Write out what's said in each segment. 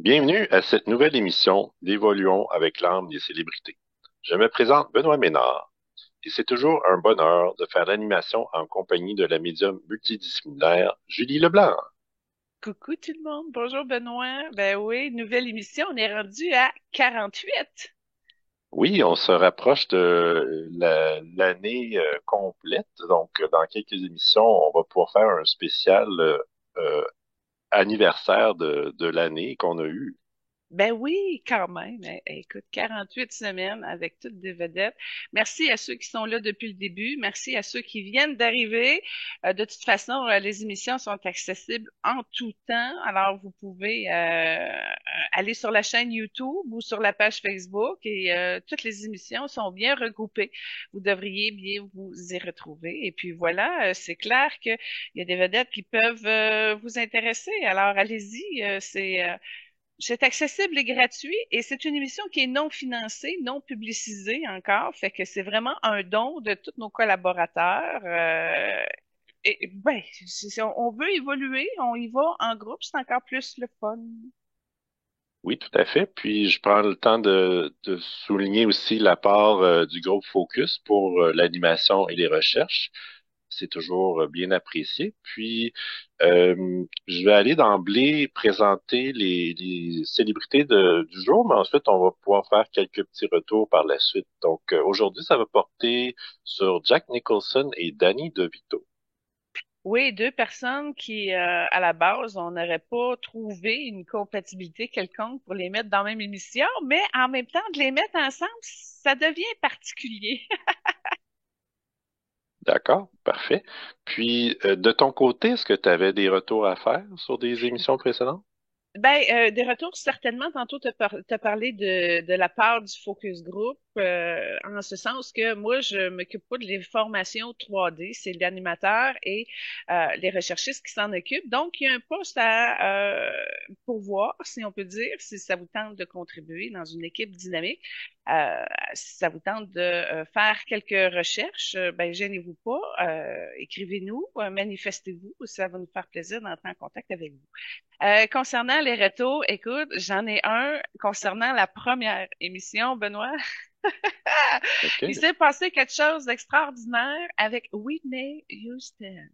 Bienvenue à cette nouvelle émission d'Évoluons avec l'âme des célébrités. Je me présente Benoît Ménard et c'est toujours un bonheur de faire l'animation en compagnie de la médium multidisciplinaire Julie Leblanc. Coucou tout le monde, bonjour Benoît. Ben oui, nouvelle émission, on est rendu à 48. Oui, on se rapproche de l'année complète, donc dans quelques émissions, on va pouvoir faire un spécial euh, anniversaire de l'année qu'on a eue. Ben oui, quand même. Écoute, 48 semaines avec toutes des vedettes. Merci à ceux qui sont là depuis le début. Merci à ceux qui viennent d'arriver. De toute façon, les émissions sont accessibles en tout temps. Alors, vous pouvez aller sur la chaîne YouTube ou sur la page Facebook et toutes les émissions sont bien regroupées. Vous devriez bien vous y retrouver. Et puis voilà, c'est clair qu'il y a des vedettes qui peuvent vous intéresser. Alors, allez-y. C'est accessible et gratuit et c'est une émission qui est non financée, non publicisée encore, fait que c'est vraiment un don de tous nos collaborateurs. Et ben, si on veut évoluer, on y va en groupe, c'est encore plus le fun. Oui, tout à fait. Puis je prends le temps de souligner aussi la part du groupe Focus pour l'animation et les recherches. C'est toujours bien apprécié. Puis je vais aller d'emblée présenter les célébrités du jour, mais ensuite on va pouvoir faire quelques petits retours par la suite. Donc aujourd'hui, ça va porter sur Jack Nicholson et Danny DeVito. Oui, deux personnes qui, à la base, on n'aurait pas trouvé une compatibilité quelconque pour les mettre dans la même émission, mais en même temps, de les mettre ensemble, ça devient particulier. D'accord, parfait. Puis de ton côté, est-ce que tu avais des retours à faire sur des émissions précédentes? Ben, des retours, certainement. Tantôt, tu as parlé de la part du focus group, en ce sens que moi, je m'occupe pas de les formations 3D, c'est l'animateur et les recherchistes qui s'en occupent. Donc, il y a un poste à pourvoir, si on peut dire, si ça vous tente de contribuer dans une équipe dynamique. Si ça vous tente de faire quelques recherches, ben, gênez-vous pas, écrivez-nous, manifestez-vous, ça va nous faire plaisir d'entrer en contact avec vous. Concernant les rétos, écoute, j'en ai un concernant la première émission, Benoît. Il OK. s'est passé quelque chose d'extraordinaire avec Whitney Houston.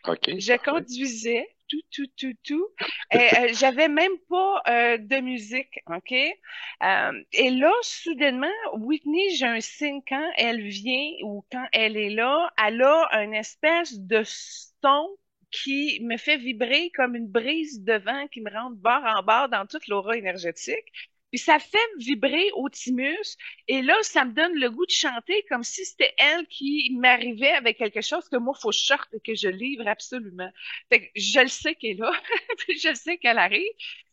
OK, Je parfait. conduisais tout. Et, j'avais même pas de musique, OK? Et là, soudainement, Whitney, j'ai un signe quand elle vient ou quand elle est là, elle a une espèce de son qui me fait vibrer comme une brise de vent qui me rentre bord en bord dans toute l'aura énergétique. Puis ça fait vibrer au thymus. Et là, ça me donne le goût de chanter comme si c'était elle qui m'arrivait avec quelque chose que moi, faut que je sorte et que je livre absolument. Fait que je le sais qu'elle est là, puis je le sais qu'elle arrive.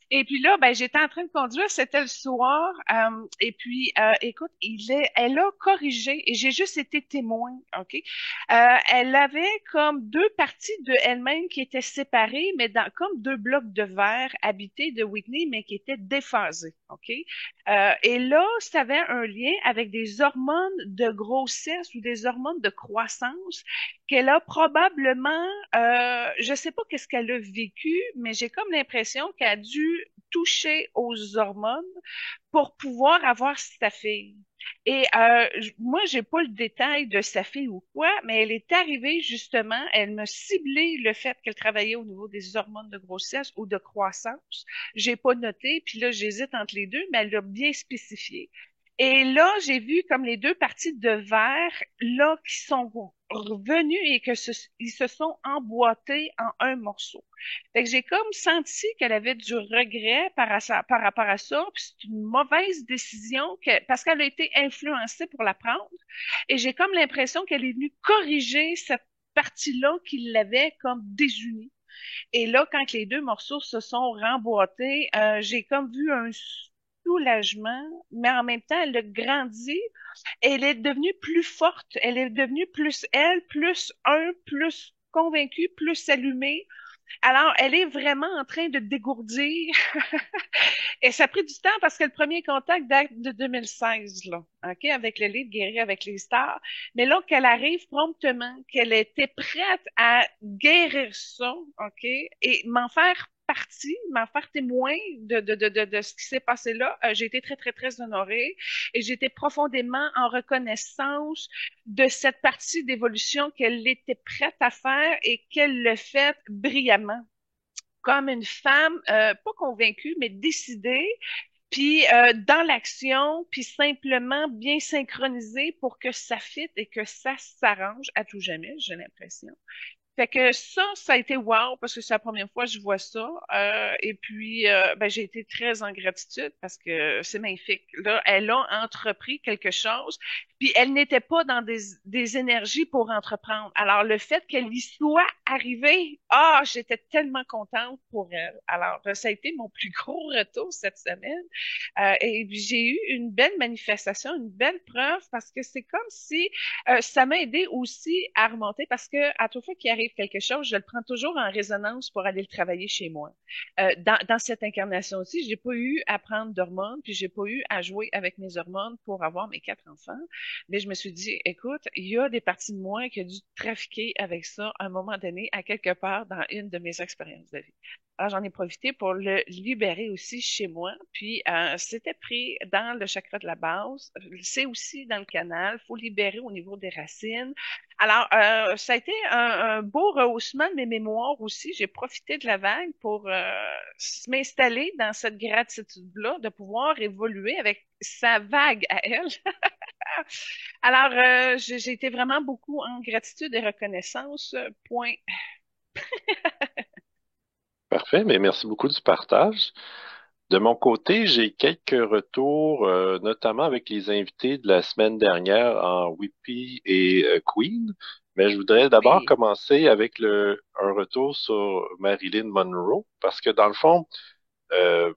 Et puis là, ben, j'étais en train de conduire, c'était le soir, et puis, écoute, elle a corrigé, et j'ai juste été témoin, OK? Elle avait comme deux parties de elle-même qui étaient séparées, mais dans, comme deux blocs de verre habités de Whitney, mais qui étaient déphasés, OK? Et là, ça avait un lien avec des hormones de grossesse ou des hormones de croissance qu'elle a probablement, je sais pas qu'est-ce qu'elle a vécu, mais j'ai comme l'impression qu'elle a dû toucher aux hormones pour pouvoir avoir sa fille. Et moi, j'ai pas le détail de sa fille ou quoi, mais elle est arrivée justement, elle m'a ciblé le fait qu'elle travaillait au niveau des hormones de grossesse ou de croissance. J'ai pas noté, puis là, j'hésite entre les deux, mais elle l'a bien spécifié. Et là, j'ai vu comme les deux parties de verre, là, qui sont revenus et ils se sont emboîtés en un morceau. Fait que j'ai comme senti qu'elle avait du regret par rapport à ça, puis c'est une mauvaise décision parce qu'elle a été influencée pour la prendre. Et j'ai comme l'impression qu'elle est venue corriger cette partie-là qui l'avait comme désunie. Et là, quand les deux morceaux se sont remboîtés, j'ai comme vu un soulagement, mais en même temps, elle a grandi. Elle est devenue plus forte. Elle est devenue plus elle, plus un, plus convaincue, plus allumée. Alors, elle est vraiment en train de dégourdir. Et ça a pris du temps parce que le premier contact date de 2016, là, OK, avec le livre Guérir avec les stars. Mais là, qu'elle arrive promptement, qu'elle était prête à guérir ça, OK, et m'en faire m'en faire témoin de ce qui s'est passé là. J'ai été très, très, très honorée et j'étais profondément en reconnaissance de cette partie d'évolution qu'elle était prête à faire et qu'elle le fait brillamment comme une femme, pas convaincue, mais décidée, puis dans l'action, puis simplement bien synchronisée pour que ça fitte et que ça s'arrange à tout jamais, j'ai l'impression. Fait que ça a été wow parce que c'est la première fois que je vois ça. Et puis, ben, j'ai été très en gratitude parce que c'est magnifique. Là, elle a entrepris quelque chose, puis elle n'était pas dans des énergies pour entreprendre. Alors, le fait qu'elle y soit arrivée, j'étais tellement contente pour elle. Alors, ça a été mon plus gros retour cette semaine. Et puis, j'ai eu une belle manifestation, une belle preuve parce que c'est comme si ça m'a aidé aussi à remonter parce que à toute fois qu'il arrive quelque chose, je le prends toujours en résonance pour aller le travailler chez moi. Dans cette incarnation aussi, j'ai pas eu à prendre d'hormones, puis j'ai pas eu à jouer avec mes hormones pour avoir mes 4 enfants. Mais je me suis dit, écoute, il y a des parties de moi qui ont dû trafiquer avec ça à un moment donné, à quelque part dans une de mes expériences de vie. Alors, j'en ai profité pour le libérer aussi chez moi. Puis, c'était pris dans le chakra de la base. C'est aussi dans le canal. Faut libérer au niveau des racines. Alors, ça a été un beau rehaussement de mes mémoires aussi. J'ai profité de la vague pour m'installer dans cette gratitude-là, de pouvoir évoluer avec sa vague à elle. Alors, j'ai été vraiment beaucoup en gratitude et reconnaissance. Point. Parfait, mais merci beaucoup du partage. De mon côté, j'ai quelques retours, notamment avec les invités de la semaine dernière en Whippy et Queen. Mais je voudrais d'abord Oui, commencer avec un retour sur Marilyn Monroe, parce que dans le fond,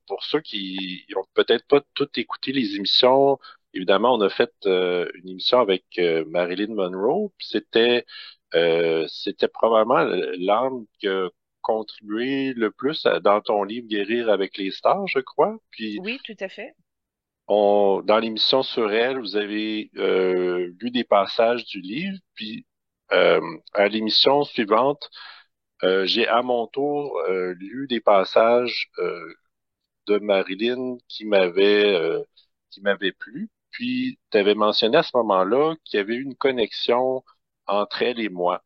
pour ceux qui ont peut-être pas tout écouté les émissions, évidemment, on a fait une émission avec Marilyn Monroe, puis c'était probablement l'âme qui a contribué le plus dans ton livre Guérir avec les stars, je crois. Puis oui, tout à fait. dans l'émission sur elle, vous avez lu des passages du livre, puis à l'émission suivante, j'ai à mon tour lu des passages de Marilyn qui m'avait plu. Puis, tu avais mentionné à ce moment-là qu'il y avait eu une connexion entre elle et moi.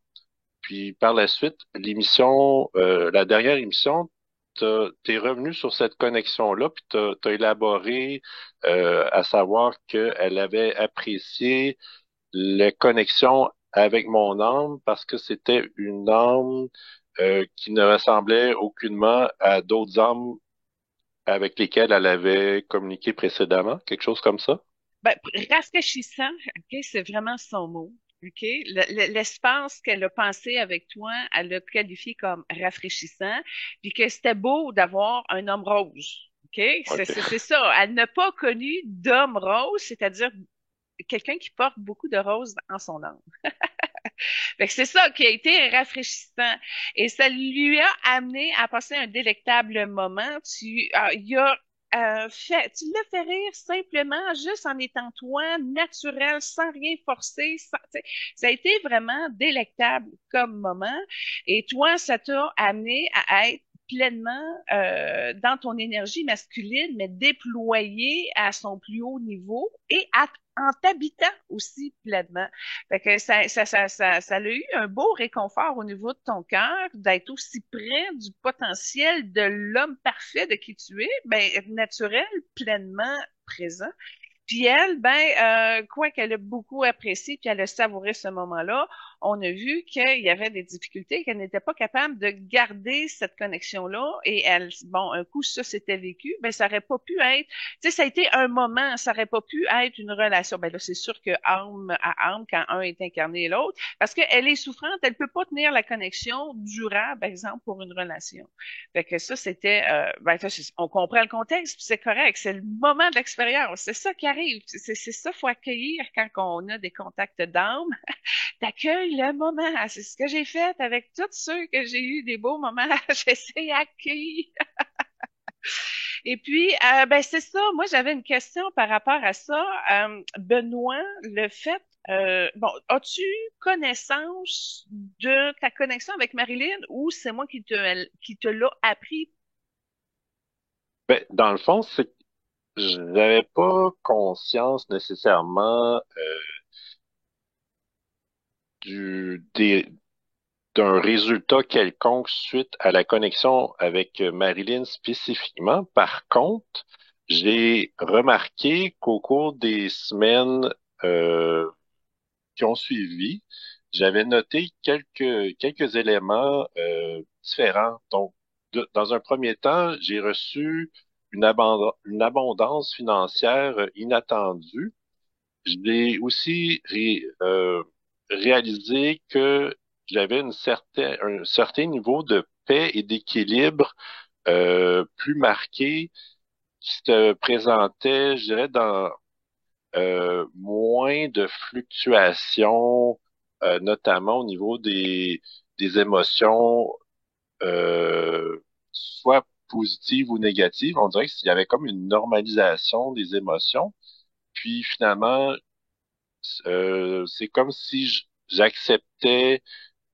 Puis, par la suite, la dernière émission, t'es revenu sur cette connexion-là, puis t'as élaboré à savoir qu'elle avait apprécié la connexion avec mon âme parce que c'était une âme qui ne ressemblait aucunement à d'autres âmes avec lesquels elle avait communiqué précédemment, quelque chose comme ça? Ben, rafraîchissant, OK, c'est vraiment son mot. OK? L'espace qu'elle a pensé avec toi, elle l'a qualifié comme rafraîchissant, puis que c'était beau d'avoir un homme rose. OK? OK. C'est ça. Elle n'a pas connu d'homme rose, c'est-à-dire quelqu'un qui porte beaucoup de roses en son âme. Fait que c'est ça qui a été rafraîchissant. Et ça lui a amené à passer un délectable moment. Tu l'as fait rire simplement, juste en étant toi, naturel, sans rien forcer. Ça a été vraiment délectable comme moment. Et toi, ça t'a amené à être pleinement dans ton énergie masculine, mais déployée à son plus haut niveau et en t'habitant aussi pleinement. Fait que ça a eu un beau réconfort au niveau de ton cœur d'être aussi près du potentiel de l'homme parfait de qui tu es, ben, naturel, pleinement présent. Puis elle, ben, quoi qu'elle a beaucoup apprécié, puis elle a savouré ce moment-là, on a vu qu'il y avait des difficultés, qu'elle n'était pas capable de garder cette connexion-là. Et elle, bon, un coup ça s'était vécu, ben ça aurait pas pu être, tu sais, ça a été un moment, ça aurait pas pu être une relation. Ben là, c'est sûr que âme à âme, quand un est incarné et l'autre, parce qu'elle est souffrante, elle peut pas tenir la connexion durable, par exemple, pour une relation. Fait que ça, c'était, ben, on comprend le contexte, puis c'est correct, c'est le moment de l'expérience, c'est ça qui arrive, c'est ça qu'il faut accueillir quand on a des contacts d'âme. T'accueilles le moment, c'est ce que j'ai fait avec tous ceux que j'ai eu des beaux moments, j'essaie d'accueillir. Et puis, ben c'est ça, moi j'avais une question par rapport à ça. Benoît, le fait, bon, as-tu connaissance de ta connexion avec Marilyn ou c'est moi qui te l'a appris Ben, dans le fond, c'est que je n'avais pas conscience nécessairement du, des, d'un résultat quelconque suite à la connexion avec Marilyn spécifiquement. Par contre, j'ai remarqué qu'au cours des semaines euh, qui ont suivi, j'avais noté quelques éléments différents. Donc, dans un premier temps, j'ai reçu une abondance financière inattendue. J'ai aussi réalisé que j'avais un certain niveau de paix et d'équilibre plus marqué qui se présentait, je dirais, dans moins de fluctuations, notamment au niveau des émotions, soit positives ou négatives. On dirait qu'il y avait comme une normalisation des émotions. Puis finalement, c'est comme si j'acceptais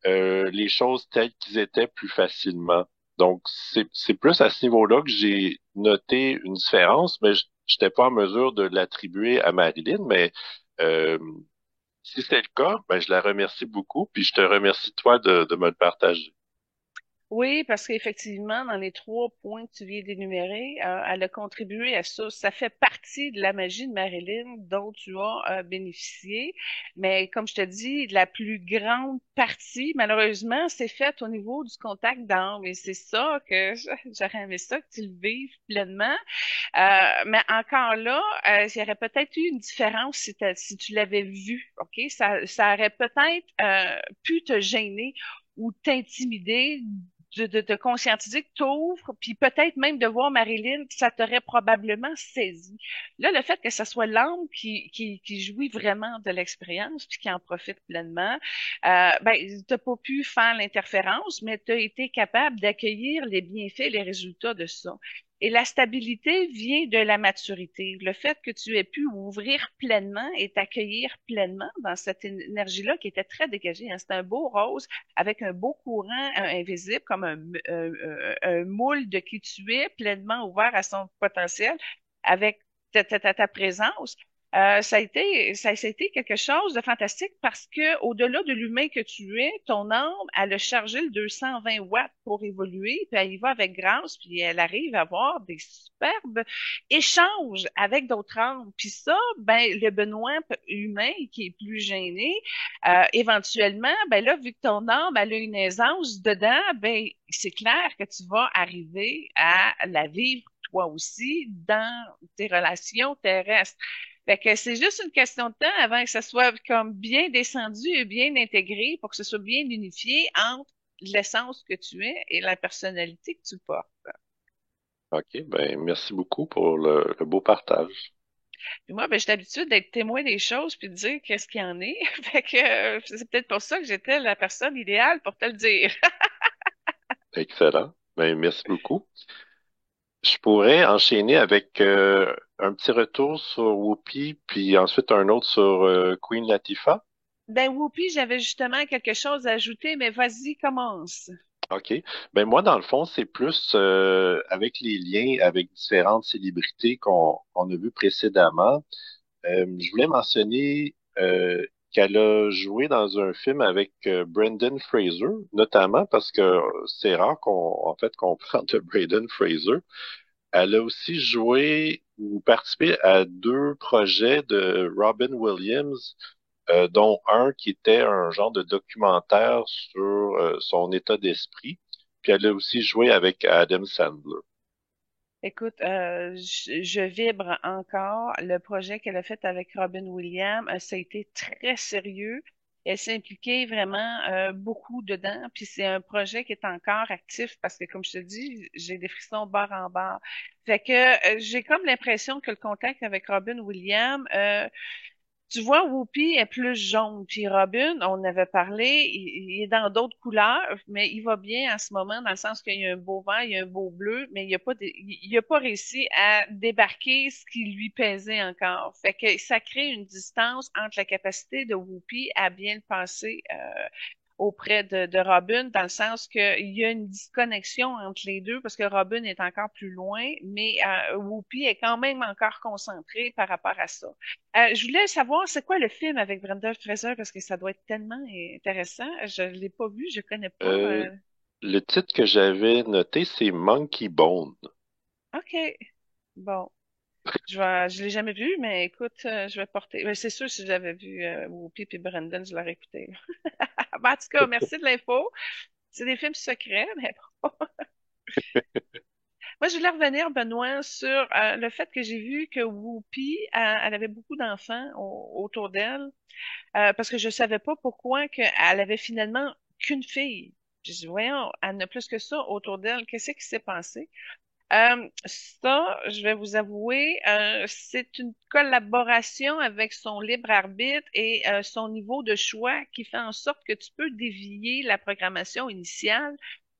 les choses telles qu'ils étaient plus facilement. Donc, c'est plus à ce niveau-là que j'ai noté une différence, mais je n'étais pas en mesure de l'attribuer à Marilyn, mais euh, si c'est le cas, ben, je la remercie beaucoup, puis je te remercie toi de me le partager. Oui, parce qu'effectivement, dans les trois points que tu viens d'énumérer, elle a contribué à ça. Ça fait partie de la magie de Marilyn dont tu as bénéficié. Mais comme je te dis, la plus grande partie, malheureusement, c'est faite au niveau du contact d'âme. Et c'est ça que j'aurais aimé ça, que tu le vives pleinement. Mais encore là, il y aurait peut-être eu une différence si tu l'avais vu. OK? Ça aurait peut-être pu te gêner ou t'intimider de te conscientiser que t'ouvres, puis peut-être même de voir Marilyn, ça t'aurait probablement saisi. Là, le fait que ce soit l'âme qui jouit vraiment de l'expérience, puis qui en profite pleinement, ben, t'as pas pu faire l'interférence, mais tu as été capable d'accueillir les bienfaits, les résultats de ça. Et la stabilité vient de la maturité. Le fait que tu aies pu ouvrir pleinement et t'accueillir pleinement dans cette énergie-là qui était très dégagée. Hein. C'est un beau rose avec un beau courant invisible, comme un moule de qui tu es, pleinement ouvert à son potentiel, avec ta présence. Ça a été quelque chose de fantastique parce que au-delà de l'humain que tu es, ton âme, elle a chargé le 220 watts pour évoluer, puis elle y va avec grâce, puis elle arrive à avoir des superbes échanges avec d'autres âmes. Puis ça, ben le Benoît humain qui est plus gêné, éventuellement, ben là, vu que ton âme elle a une aisance dedans, ben c'est clair que tu vas arriver à la vivre toi aussi dans tes relations terrestres. Fait que c'est juste une question de temps avant que ça soit comme bien descendu et bien intégré pour que ce soit bien unifié entre l'essence que tu es et la personnalité que tu portes. OK, ben merci beaucoup pour le beau partage. Puis moi, ben, j'ai l'habitude d'être témoin des choses puis de dire qu'est-ce qu'il y en est. Fait que c'est peut-être pour ça que j'étais la personne idéale pour te le dire. Excellent. Ben merci beaucoup. Je pourrais enchaîner avec un petit retour sur Whoopi, puis ensuite un autre sur Queen Latifah. Ben, Whoopi, j'avais justement quelque chose à ajouter, mais vas-y, commence. OK. Ben moi, dans le fond, c'est plus avec les liens avec différentes célébrités qu'on a vues précédemment. Je voulais mentionner qu'elle a joué dans un film avec Brendan Fraser, notamment parce que c'est rare qu'on parle de Brendan Fraser. Elle a aussi joué ou participé à deux projets de Robin Williams, dont un qui était un genre de documentaire sur son état d'esprit. Puis elle a aussi joué avec Adam Sandler. Écoute, je vibre encore. Le projet qu'elle a fait avec Robin Williams, ça a été très sérieux. Elle s'est impliquée vraiment beaucoup dedans. Puis c'est un projet qui est encore actif parce que, comme je te dis, j'ai des frissons de bord en bord. Fait que j'ai comme l'impression que le contact avec Robin Williams, tu vois, Whoopi est plus jaune. Puis Robin, on avait parlé, il est dans d'autres couleurs, mais il va bien en ce moment, dans le sens qu'il y a un beau vert, il y a un beau bleu, mais il a pas réussi à débarquer ce qui lui pesait encore. Fait que ça crée une distance entre la capacité de Whoopi à bien le passer auprès de Robin, dans le sens qu'il y a une disconnexion entre les deux, parce que Robin est encore plus loin, mais Whoopi est quand même encore concentrée par rapport à ça. Je voulais savoir, c'est quoi le film avec Brenda Fraser, parce que ça doit être tellement intéressant. Je l'ai pas vu, je connais pas. Euh, le titre que j'avais noté, c'est Monkey Bone. OK, bon. Je l'ai jamais vu, mais écoute, je vais porter. Ben, c'est sûr, si j'avais vu Whoopi et Brandon, je l'aurais écouté. Ben, en tout cas, merci de l'info. C'est des films secrets, mais bon. Moi, je voulais revenir, Benoît, sur le fait que j'ai vu que Whoopi, elle avait beaucoup d'enfants autour d'elle, parce que je savais pas pourquoi qu'elle avait finalement qu'une fille. J'ai dit, voyons, elle n'a plus que ça autour d'elle. Qu'est-ce qui s'est passé? Ça, je vais vous avouer, c'est une collaboration avec son libre arbitre et son niveau de choix qui fait en sorte que tu peux dévier la programmation initiale,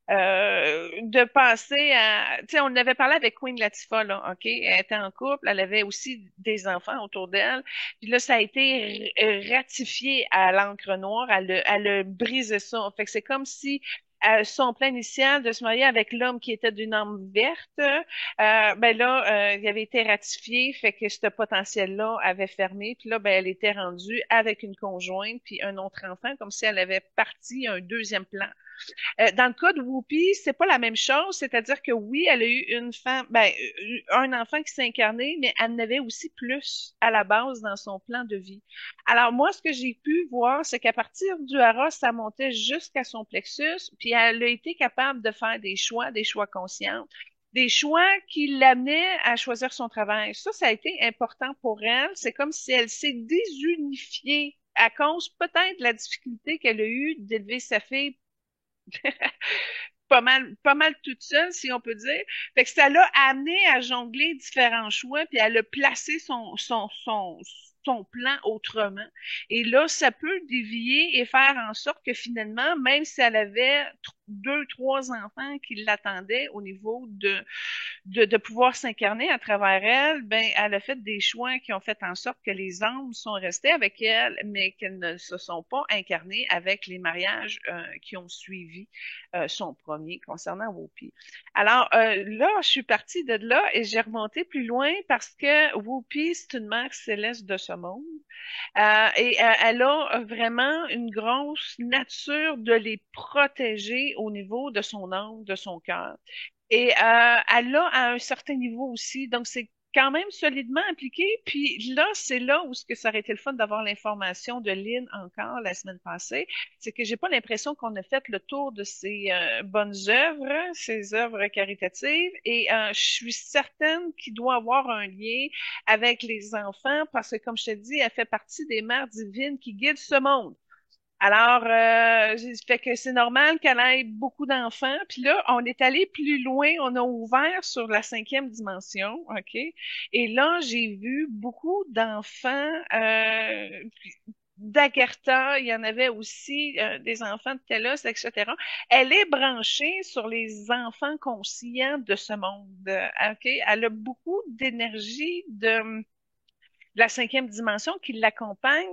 de penser à, tu sais, on avait parlé avec Queen Latifah, là, OK? Elle était en couple, elle avait aussi des enfants autour d'elle. Puis là, ça a été ratifié à l'encre noire. Elle a brisé ça. Fait que c'est comme si son plan initial de se marier avec l'homme qui était d'une âme verte, ben là, il avait été ratifié, fait que ce potentiel-là avait fermé. Puis là, ben, elle était rendue avec une conjointe puis un autre enfant, comme si elle avait parti un deuxième plan. Dans le cas de Whoopi, c'est pas la même chose, c'est-à-dire que oui, elle a eu une femme, ben, un enfant qui s'est incarné, mais elle en avait aussi plus à la base dans son plan de vie. Alors moi, ce que j'ai pu voir, c'est qu'à partir du hara, ça montait jusqu'à son plexus, puis elle a été capable de faire des choix conscients, des choix qui l'amenaient à choisir son travail. Ça a été important pour elle. C'est comme si elle s'est désunifiée à cause peut-être de la difficulté qu'elle a eue d'élever sa fille pas mal toute seule, si on peut dire. Fait que ça l'a amené à jongler différents choix, puis elle a placé son plan autrement. Et là, ça peut dévier et faire en sorte que finalement, même si elle avait deux, trois enfants qui l'attendaient au niveau de pouvoir s'incarner à travers elle, ben, elle a fait des choix qui ont fait en sorte que les âmes sont restées avec elle, mais qu'elles ne se sont pas incarnées avec les mariages qui ont suivi son premier concernant Whoopi. Alors là, je suis partie de là et j'ai remonté plus loin parce que Whoopi, c'est une mère céleste de ce monde. Elle a vraiment une grosse nature de les protéger au niveau de son âme, de son cœur. Et elle l'a à un certain niveau aussi. Donc, c'est quand même solidement appliqué. Puis là, c'est là où ce que ça aurait été le fun d'avoir l'information de Lynn encore la semaine passée. C'est que j'ai pas l'impression qu'on a fait le tour de ses bonnes œuvres, ses œuvres caritatives. Et je suis certaine qu'il doit avoir un lien avec les enfants parce que, comme je te dis, elle fait partie des mères divines qui guident ce monde. Alors, fait que c'est normal qu'elle ait beaucoup d'enfants. Puis là, on est allé plus loin, on a ouvert sur la cinquième dimension, OK? Et là, j'ai vu beaucoup d'enfants d'Agartha, il y en avait aussi des enfants de Telos, etc. Elle est branchée sur les enfants conscients de ce monde, OK? Elle a beaucoup d'énergie de la cinquième dimension qui l'accompagne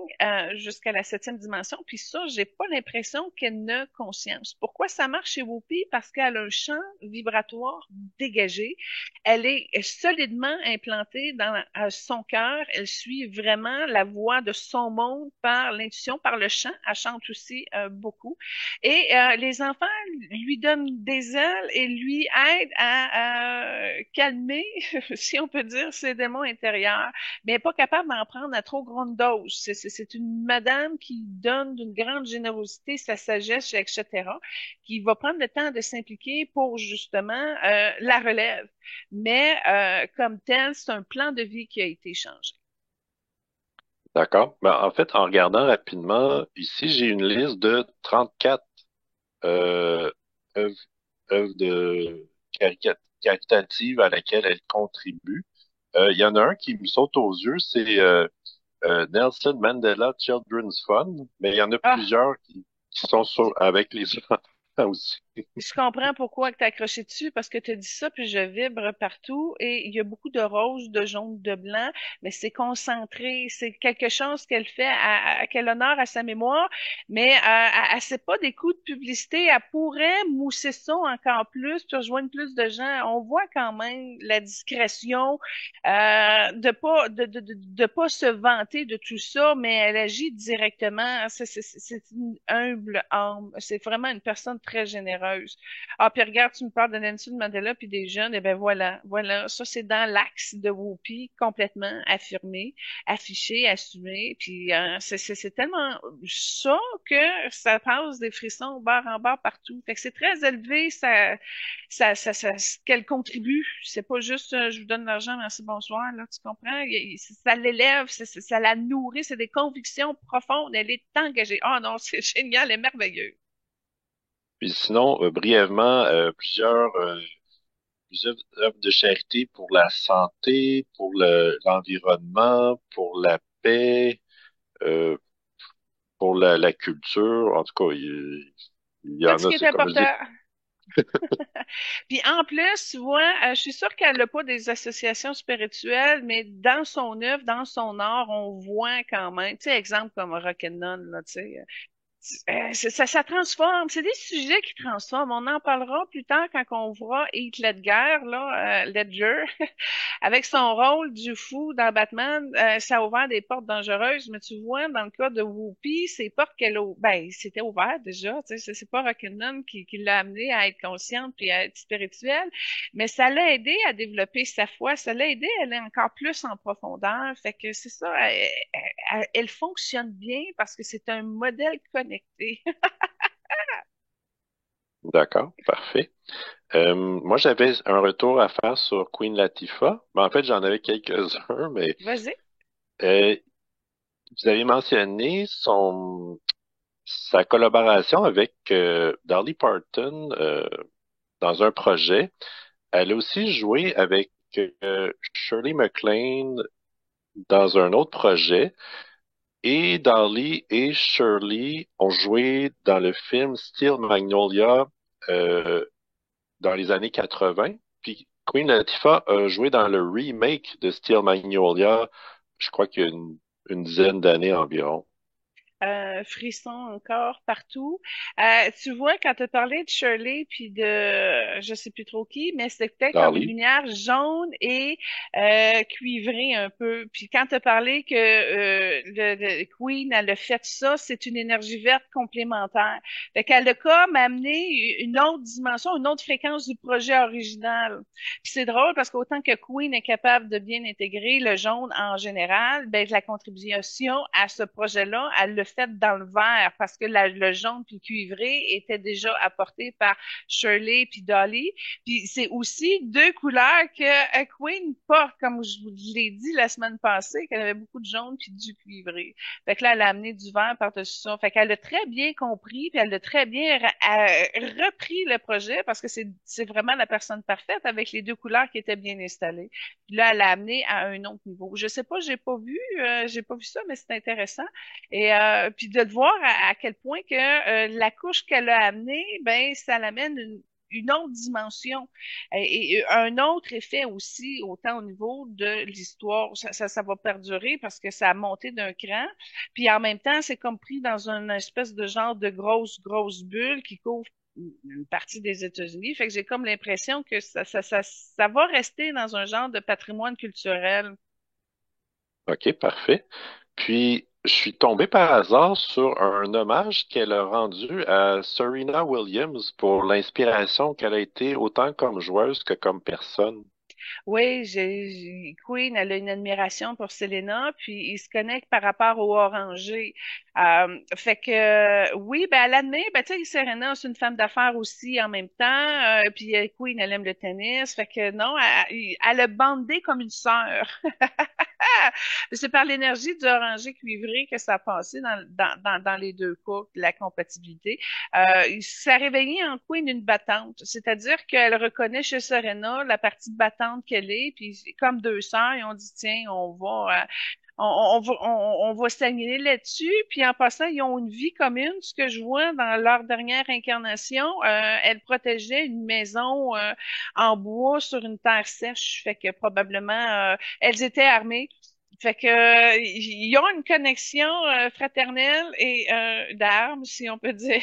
jusqu'à la septième dimension. Puis ça, j'ai pas l'impression qu'elle n'a conscience. Pourquoi ça marche chez Whoopi? Parce qu'elle a un champ vibratoire dégagé. Elle est solidement implantée dans son cœur. Elle suit vraiment la voie de son monde par l'intuition, par le chant. Elle chante aussi beaucoup. Et les enfants lui donnent des ailes et lui aident à calmer, si on peut dire, ses démons intérieurs, mais elle n'est pas capable d'en prendre à trop grande dose. C'est une madame qui donne d'une grande générosité sa sagesse, etc., qui va prendre le temps de s'impliquer pour justement la relève. Mais comme tel, c'est un plan de vie qui a été changé. D'accord. Ben, en fait, en regardant rapidement, ici, j'ai une liste de 34 euh, œuvres, œuvres de caritatives à laquelle elle contribue. Il y en a un qui me saute aux yeux, c'est Nelson Mandela Children's Fund, mais il y en a Ah, plusieurs qui sont avec les enfants aussi. Je comprends pourquoi tu as accroché dessus, parce que tu as dit ça, puis je vibre partout. Et il y a beaucoup de rose, de jaune, de blanc, mais c'est concentré. C'est quelque chose qu'elle fait à quel honneur à sa mémoire, mais elle sait pas des coups de publicité. Elle pourrait mousser ça encore plus, puis rejoindre plus de gens. On voit quand même la discrétion, de pas se vanter de tout ça, mais elle agit directement. C'est une humble âme. C'est vraiment une personne très généreuse. Ah, puis regarde, tu me parles de Nelson Mandela puis des jeunes, et ben voilà, voilà, ça c'est dans l'axe de Whoopi, complètement affirmé, affiché, assumé, puis c'est tellement ça que ça passe des frissons barre en barre partout. Fait que c'est très élevé, ce qu'elle contribue. C'est pas juste je vous donne de l'argent, merci, bonsoir, là, tu comprends? Ça l'élève, ça la nourrit, c'est des convictions profondes, elle est engagée. Ah non, c'est génial et merveilleux. Puis sinon, brièvement, plusieurs œuvres de charité pour la santé, pour l'environnement, pour la paix, euh, pour la culture. En tout cas, il y Tout en ce a, qui est c'est comme je dis. important. Puis en plus, tu vois, je suis sûre qu'elle n'a pas des associations spirituelles, mais dans son œuvre, dans son art, on voit quand même, tu sais, exemple comme Rock'n'None, là, tu sais, ça transforme. C'est des sujets qui transforment. On en parlera plus tard quand on verra Heath Ledger, là, Ledger, avec son rôle du fou dans Batman. Ça a ouvert des portes dangereuses, mais tu vois, dans le cas de Whoopi, ces portes ben, c'était ouvert déjà. Tu sais, c'est pas Rock'n'None qui l'a amené à être consciente puis à être spirituelle, mais ça l'a aidé à développer sa foi. Ça l'a aidé à aller encore plus en profondeur. Fait que c'est ça. Elle fonctionne bien parce que c'est un modèle connecté. D'accord, parfait. Moi, j'avais un retour à faire sur Queen Latifah. Ben, en fait, j'en avais quelques-uns, mais Vas-y. euh, vous avez mentionné sa collaboration avec Dolly Parton dans un projet. Elle a aussi joué avec Shirley MacLaine dans un autre projet. Et Dolly et Shirley ont joué dans le film Steel Magnolia euh, dans les années 80. Puis Queen Latifah a joué dans le remake de Steel Magnolia, je crois qu'il y a une dizaine d'années environ. Frissons encore partout. Tu vois, quand tu as parlé de Shirley puis de je sais plus trop qui, mais c'était comme une Dolly, lumière jaune et cuivrée un peu. Puis quand tu as parlé que le Queen, elle a fait ça, c'est une énergie verte complémentaire. Fait qu'elle a comme amené une autre dimension, une autre fréquence du projet original. Puis c'est drôle parce qu'autant que Queen est capable de bien intégrer le jaune en général, ben la contribution à ce projet-là, elle le fait dans le vert parce que le jaune puis le cuivré était déjà apporté par Shirley puis Dolly. Puis c'est aussi deux couleurs que Queen porte, comme je vous l'ai dit la semaine passée, qu'elle avait beaucoup de jaune puis du cuivré. Fait que là, elle a amené du vert par-dessus ça. Fait qu'elle a très bien compris, puis elle a très bien repris le projet parce que c'est vraiment la personne parfaite avec les deux couleurs qui étaient bien installées. Puis là, elle l'a amené à un autre niveau. Je sais pas, j'ai pas vu ça, mais c'est intéressant. Et puis de le voir à quel point que la couche qu'elle a amenée, ben ça l'amène une autre dimension et un autre effet aussi, autant au niveau de l'histoire. Ça va perdurer parce que ça a monté d'un cran. Puis en même temps, c'est comme pris dans une espèce de genre de grosse bulle qui couvre une partie des États-Unis. Fait que j'ai comme l'impression que ça va rester dans un genre de patrimoine culturel. OK, parfait. Puis, je suis tombé par hasard sur un hommage qu'elle a rendu à Serena Williams pour l'inspiration qu'elle a été autant comme joueuse que comme personne. Oui, Queen, elle a une admiration pour Selena, puis il se connecte par rapport au orangé. Fait que oui, ben elle admet, ben tu sais, Serena, c'est une femme d'affaires aussi en même temps, puis Queen, elle aime le tennis, fait que non, elle a bandé comme une sœur. C'est par l'énergie du orangé cuivré que ça a passé dans les deux cas, la compatibilité. Ça a réveillé en Queen une battante, c'est-à-dire qu'elle reconnaît chez Serena la partie battante qu'elle est, puis comme deux sœurs, ils ont dit, tiens, on va s'aligner là-dessus. Puis en passant, ils ont une vie commune. Ce que je vois dans leur dernière incarnation, elles protégeaient une maison en bois sur une terre sèche. Fait que probablement, elles étaient armées. Fait que ils ont une connexion fraternelle et d'armes, si on peut dire.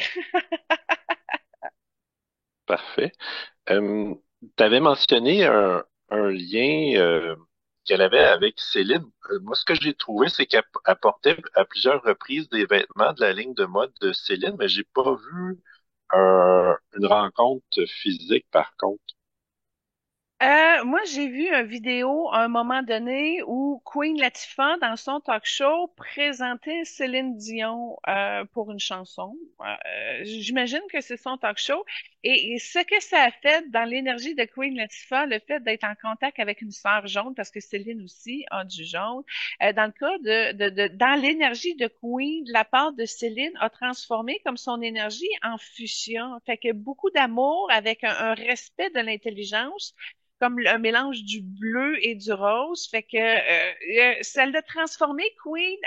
Parfait. Tu avais mentionné un lien qu'elle avait avec Céline. Moi, ce que j'ai trouvé, c'est qu'elle apportait à plusieurs reprises des vêtements de la ligne de mode de Céline, mais j'ai pas vu une rencontre physique par contre. Moi, j'ai vu une vidéo à un moment donné où Queen Latifah, dans son talk show, présentait Céline Dion pour une chanson. J'imagine que c'est son talk show. Et ce que ça a fait dans l'énergie de Queen Latifah, le fait d'être en contact avec une sœur jaune, parce que Céline aussi a du jaune, dans le cas dans l'énergie de Queen, la part de Céline a transformé comme son énergie en fusion. Fait que beaucoup d'amour avec un respect de l'intelligence comme un mélange du bleu et du rose. Fait que ça l'a transformé, Queen.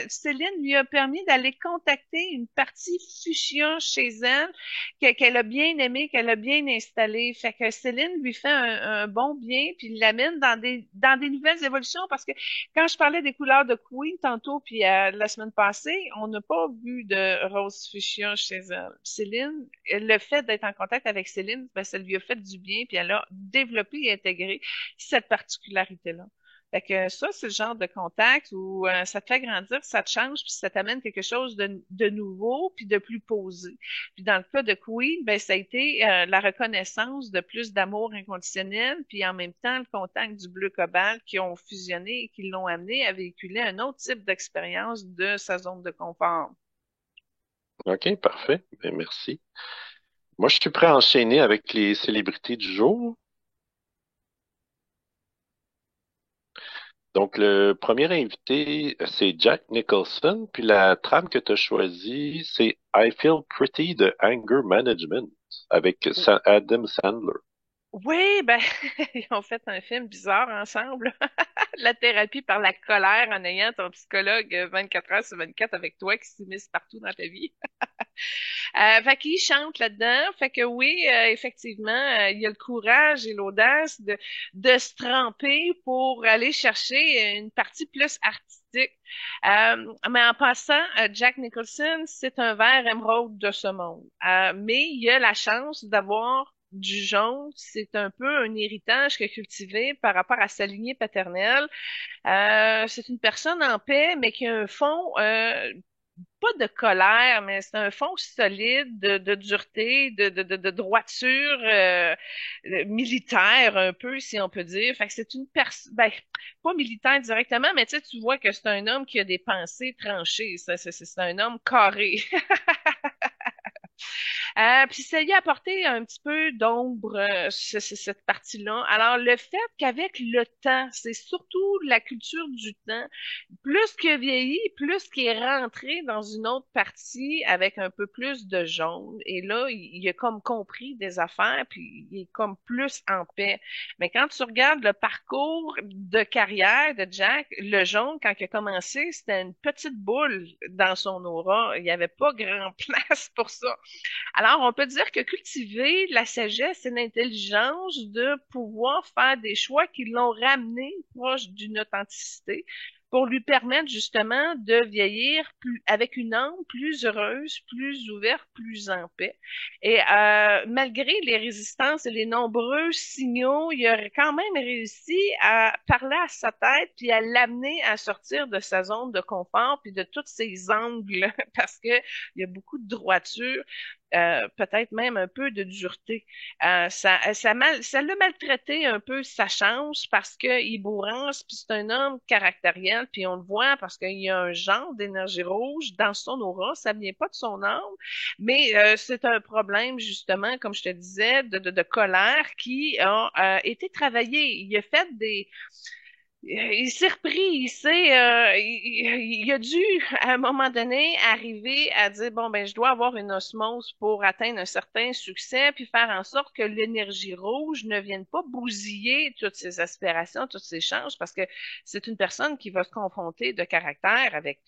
Céline lui a permis d'aller contacter une partie fuchsia chez elle qu'elle a bien aimée, qu'elle a bien installée. Fait que Céline lui fait un bon bien, puis l'amène dans des nouvelles évolutions. Parce que quand je parlais des couleurs de Queen tantôt, puis la semaine passée, on n'a pas vu de rose fuchsia chez elle. Céline, le fait d'être en contact avec Céline, ben, ça lui a fait du bien, puis elle a développé et intégré cette particularité-là. Fait que ça, c'est le genre de contact où ça te fait grandir, ça te change, puis ça t'amène quelque chose de nouveau, puis de plus posé. Puis dans le cas de Queen, ben, ça a été la reconnaissance de plus d'amour inconditionnel, puis en même temps le contact du bleu cobalt qui ont fusionné et qui l'ont amené à véhiculer un autre type d'expérience de sa zone de confort. OK, parfait. Ben, merci. Moi, je suis prêt à enchaîner avec les célébrités du jour. Donc, le premier invité, c'est Jack Nicholson, puis la trame que tu as choisie, c'est I Feel Pretty de Anger Management avec Adam Sandler. Oui, ben, ils ont fait un film bizarre ensemble. La thérapie par la colère en ayant ton psychologue 24 heures sur 24 avec toi qui s'immisce partout dans ta vie. Fait qu'il chante là-dedans. Fait que oui, effectivement, il y a le courage et l'audace de se tremper pour aller chercher une partie plus artistique. Mais en passant, Jack Nicholson, c'est un verre émeraude de ce monde. Mais il a la chance d'avoir du jaune, c'est un peu un héritage qu'il a cultivé par rapport à sa lignée paternelle. C'est une personne en paix, mais qui a un fond pas de colère, mais c'est un fond solide de dureté, de droiture militaire un peu, si on peut dire. Fait que c'est une personne, ben, pas militaire directement, mais tu sais, tu vois que c'est un homme qui a des pensées tranchées. C'est un homme carré. Puis ça y a apporté un petit peu d'ombre, cette partie-là. Alors, le fait qu'avec le temps, c'est surtout la culture du temps, plus qu'il a vieilli, plus qu'il est rentré dans une autre partie avec un peu plus de jaune. Et là, il a comme compris des affaires, puis il est comme plus en paix. Mais quand tu regardes le parcours de carrière de Jack, le jaune, quand il a commencé, c'était une petite boule dans son aura. Il n'y avait pas grand place pour ça. Alors, on peut dire que cultiver la sagesse et l'intelligence de pouvoir faire des choix qui l'ont ramené proche d'une authenticité pour lui permettre justement de vieillir avec une âme plus heureuse, plus ouverte, plus en paix. Et malgré les résistances et les nombreux signaux, il a quand même réussi à parler à sa tête puis à l'amener à sortir de sa zone de confort puis de tous ses angles parce que il y a beaucoup de droiture peut-être même un peu de dureté. Ça l'a maltraité un peu sa chance parce que il bourrance, puis c'est un homme caractériel, puis on le voit parce qu'il y a un genre d'énergie rouge dans son aura, ça vient pas de son âme, mais c'est un problème justement, comme je te disais, de colère qui a été travaillé. il s'est repris, il a dû, à un moment donné, arriver à dire, bon, ben, je dois avoir une osmose pour atteindre un certain succès, puis faire en sorte que l'énergie rouge ne vienne pas bousiller toutes ses aspirations, toutes ses chances, parce que c'est une personne qui va se confronter de caractère avec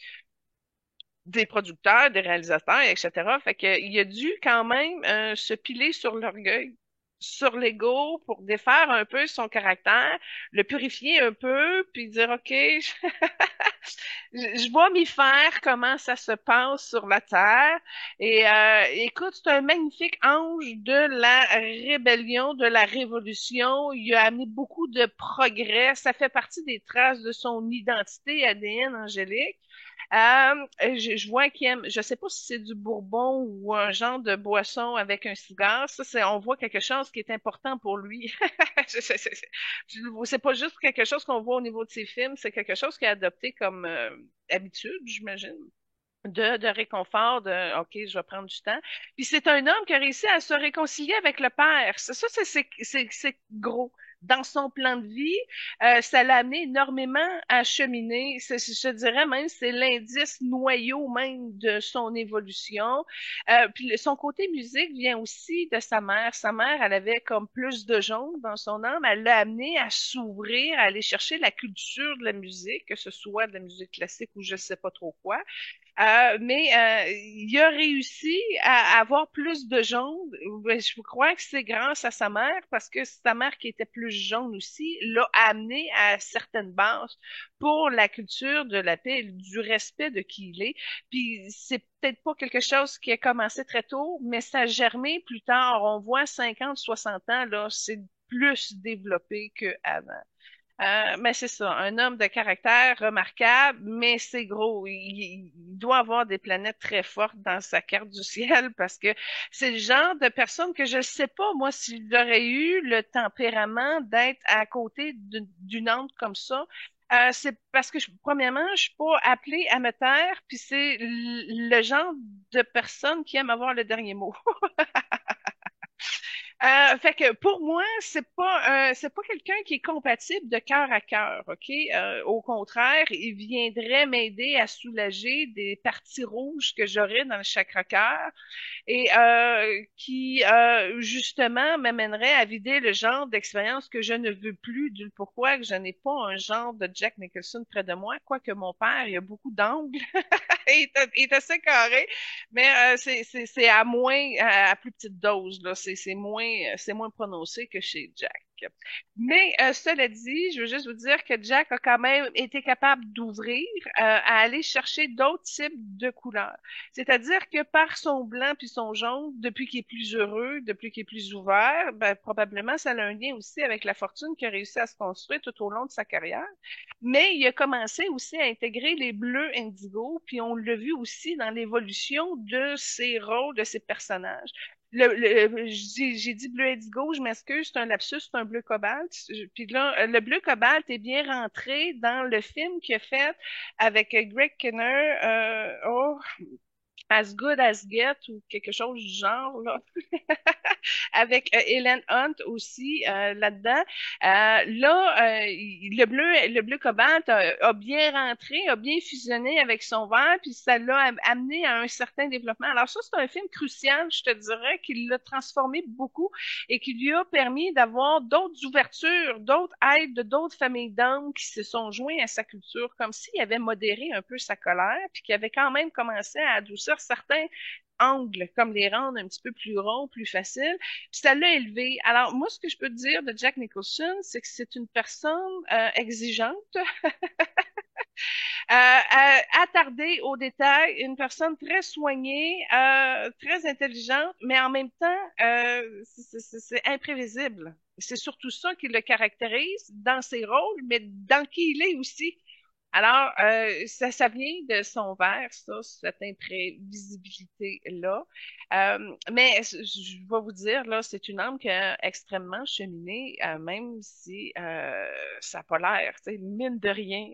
des producteurs, des réalisateurs, etc. Fait que, il a dû quand même se piler sur l'orgueil, sur l'ego pour défaire un peu son caractère, le purifier un peu, puis dire OK, je vais m'y faire comment ça se passe sur la terre. Et écoute, c'est un magnifique ange de la rébellion, de la révolution. Il a amené beaucoup de progrès. Ça fait partie des traces de son identité ADN angélique. Je vois qu'il aime, je sais pas si c'est du bourbon ou un genre de boisson avec un cigare. Ça, on voit quelque chose qui est important pour lui. C'est pas juste quelque chose qu'on voit au niveau de ses films, c'est quelque chose qu'il a adopté comme habitude, j'imagine. De réconfort, de OK, je vais prendre du temps. Puis c'est un homme qui a réussi à se réconcilier avec le père. C'est gros. Dans son plan de vie, ça l'a amené énormément à cheminer. Je dirais même, c'est l'indice noyau même de son évolution. Puis son côté musique vient aussi de sa mère. Sa mère, elle avait comme plus de jaune dans son âme. Elle l'a amené à s'ouvrir, à aller chercher la culture de la musique, que ce soit de la musique classique ou je sais pas trop quoi. Mais il a réussi à avoir plus de jaune. Ben, je crois que c'est grâce à sa mère, parce que sa mère qui était plus jaune aussi l'a amené à certaines bases pour la culture de la paix et du respect de qui il est. Puis c'est peut-être pas quelque chose qui a commencé très tôt, mais ça a germé plus tard. On voit 50, 60 ans, là, c'est plus développé qu'avant. Mais c'est ça, un homme de caractère remarquable, mais c'est gros. Il doit avoir des planètes très fortes dans sa carte du ciel parce que c'est le genre de personne que je ne sais pas, moi, si j'aurais eu le tempérament d'être à côté d'une âme comme ça. C'est parce que, premièrement, je suis pas appelée à me taire, puis c'est le genre de personne qui aime avoir le dernier mot. Fait que pour moi, c'est pas quelqu'un qui est compatible de cœur à cœur, ok? Au contraire, il viendrait m'aider à soulager des parties rouges que j'aurais dans le chakra cœur et qui justement m'amènerait à vider le genre d'expérience que je ne veux plus, du pourquoi que je n'ai pas un genre de Jack Nicholson près de moi, quoique mon père, il y a beaucoup d'angles, il est assez carré, mais c'est à moins, à plus petite dose, là, c'est moins prononcé que chez Jack. Mais cela dit, je veux juste vous dire que Jack a quand même été capable d'ouvrir à aller chercher d'autres types de couleurs. C'est-à-dire que par son blanc puis son jaune, depuis qu'il est plus heureux, depuis qu'il est plus ouvert, ben, probablement ça a un lien aussi avec la fortune qu'il a réussi à se construire tout au long de sa carrière. Mais il a commencé aussi à intégrer les bleus indigo, puis on l'a vu aussi dans l'évolution de ses rôles, de ses personnages. J'ai dit bleu indigo, je m'excuse, c'est un lapsus, c'est un bleu cobalt. Puis là, le bleu cobalt est bien rentré dans le film qu'il a fait avec Greg Kinnear, As Good As Get ou quelque chose du genre, là. Avec Helen Hunt aussi là-dedans. Le bleu cobalt a bien rentré, a bien fusionné avec son vert, puis ça l'a amené à un certain développement. Alors ça, c'est un film crucial, je te dirais, qui l'a transformé beaucoup et qui lui a permis d'avoir d'autres ouvertures, d'autres aides de d'autres familles d'hommes qui se sont joints à sa culture, comme s'il avait modéré un peu sa colère, puis qu'il avait quand même commencé à adoucir certains angles, comme les rendre un petit peu plus ronds, plus faciles. Puis ça l'a élevé. Alors, moi, ce que je peux te dire de Jack Nicholson, c'est que c'est une personne exigeante, attardée aux détails, une personne très soignée, très intelligente, mais en même temps, c'est imprévisible. C'est surtout ça qui le caractérise dans ses rôles, mais dans qui il est aussi. Alors, ça vient de son verre, ça, cette imprévisibilité-là. Mais je vais vous dire, là, c'est une âme qui a extrêmement cheminé, même si ça n'a pas l'air, tu sais, mine de rien.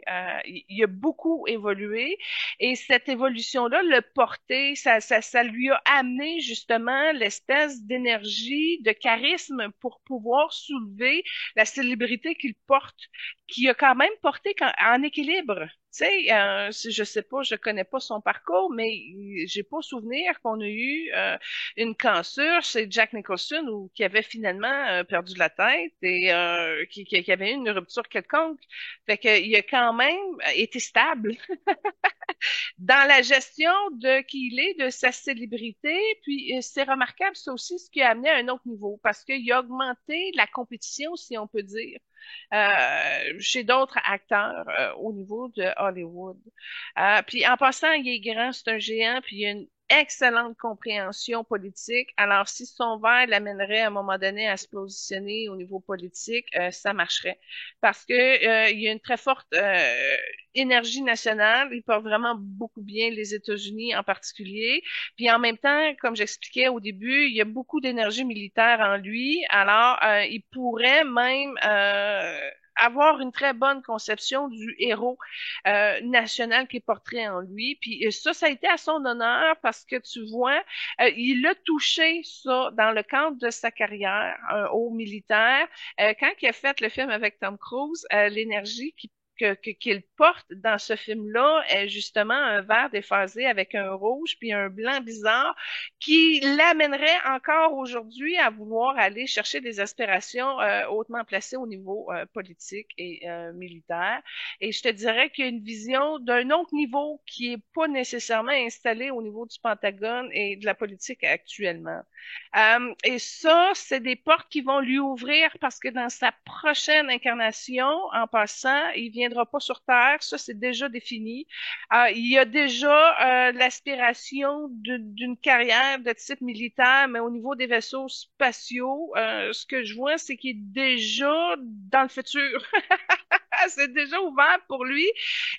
Il a beaucoup évolué et cette évolution-là l'a porté, ça lui a amené justement l'espèce d'énergie, de charisme pour pouvoir soulever la célébrité qu'il porte qui a quand même porté en équilibre. Tu sais, je sais pas, je connais pas son parcours, mais j'ai pas souvenir qu'on a eu une cassure chez Jack Nicholson ou qui avait finalement perdu la tête et qui avait eu une rupture quelconque. Fait que il a quand même été stable dans la gestion de qui il est, de sa célébrité. Puis c'est remarquable, c'est aussi ce qui a amené à un autre niveau parce qu'il a augmenté la compétition, si on peut dire chez d'autres acteurs au niveau de Hollywood. Puis en passant, il est grand, c'est un géant, puis il a une excellente compréhension politique. Alors, si son verre l'amènerait à un moment donné à se positionner au niveau politique, ça marcherait. Parce que il y a une très forte énergie nationale. Il porte vraiment beaucoup bien les États-Unis en particulier. Puis en même temps, comme j'expliquais au début, il y a beaucoup d'énergie militaire en lui. Alors, il pourrait même avoir une très bonne conception du héros national qui est porté en lui. Puis ça a été à son honneur parce que tu vois, il a touché ça dans le cadre de sa carrière au militaire. Quand il a fait le film avec Tom Cruise, l'énergie qu'il porte dans ce film-là est justement un vert déphasé avec un rouge puis un blanc bizarre qui l'amènerait encore aujourd'hui à vouloir aller chercher des aspirations hautement placées au niveau politique et militaire. Et je te dirais qu'il y a une vision d'un autre niveau qui est pas nécessairement installée au niveau du Pentagone et de la politique actuellement. Et ça, c'est des portes qui vont lui ouvrir parce que dans sa prochaine incarnation, en passant, il viendra pas sur Terre. Ça, c'est déjà défini. Il y a déjà l'aspiration d'une carrière de type militaire, mais au niveau des vaisseaux spatiaux, ce que je vois, c'est qu'il est déjà dans le futur. C'est déjà ouvert pour lui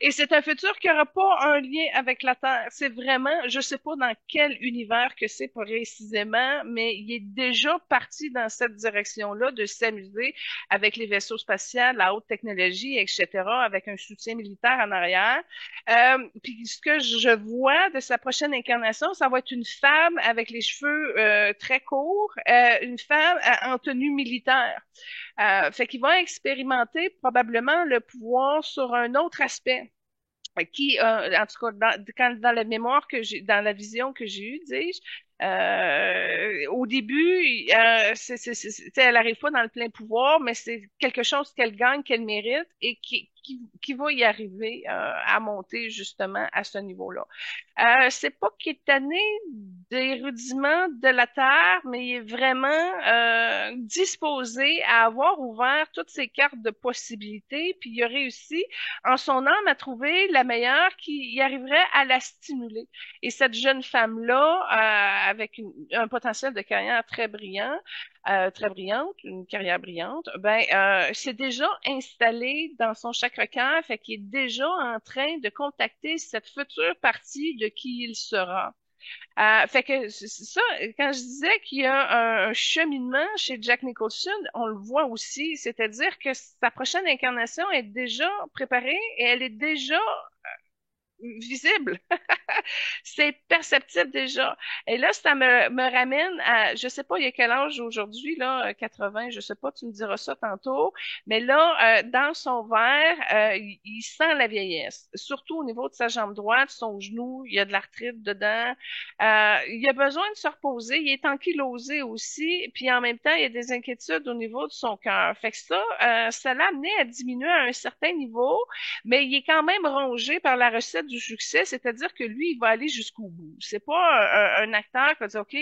et c'est un futur qui n'aura pas un lien avec la Terre. C'est vraiment, je sais pas dans quel univers que c'est précisément, mais il est déjà parti dans cette direction-là de s'amuser avec les vaisseaux spatiaux, la haute technologie, etc., avec un soutien militaire en arrière. Puis ce que je vois de sa prochaine incarnation, ça va être une femme avec les cheveux très courts, une femme en tenue militaire. Fait qu'il va expérimenter probablement le pouvoir sur un autre aspect qui, en tout cas, dans la mémoire que j'ai, dans la vision que j'ai eue, dis-je, au début, elle arrive pas dans le plein pouvoir, mais c'est quelque chose qu'elle gagne, qu'elle mérite et qui va y arriver à monter justement à ce niveau-là. C'est pas qu'il est tanné des rudiments de la Terre, mais il est vraiment disposé à avoir ouvert toutes ces cartes de possibilités, puis il a réussi en son âme à trouver la meilleure qui y arriverait à la stimuler. Et cette jeune femme-là, avec un potentiel de carrière très brillant, très brillante, une carrière brillante, ben s'est déjà installée dans son chakra-cœur, fait qu'il est déjà en train de contacter cette future partie de qui il sera. Fait que c'est ça, quand je disais qu'il y a un cheminement chez Jack Nicholson, on le voit aussi, c'est-à-dire que sa prochaine incarnation est déjà préparée et elle est déjà visible. C'est perceptible déjà. Et là, ça me ramène à, je sais pas, il y a quel âge aujourd'hui, là, 80, je sais pas, tu me diras ça tantôt, mais là, dans son verre, il sent la vieillesse, surtout au niveau de sa jambe droite, son genou, il y a de l'arthrite dedans. Il a besoin de se reposer, il est ankylosé aussi, puis en même temps, il y a des inquiétudes au niveau de son cœur. Fait que ça l'a amené à diminuer à un certain niveau, mais il est quand même rongé par la recette du succès, c'est-à-dire que lui, il va aller jusqu'au bout. C'est pas un acteur qui va dire, OK,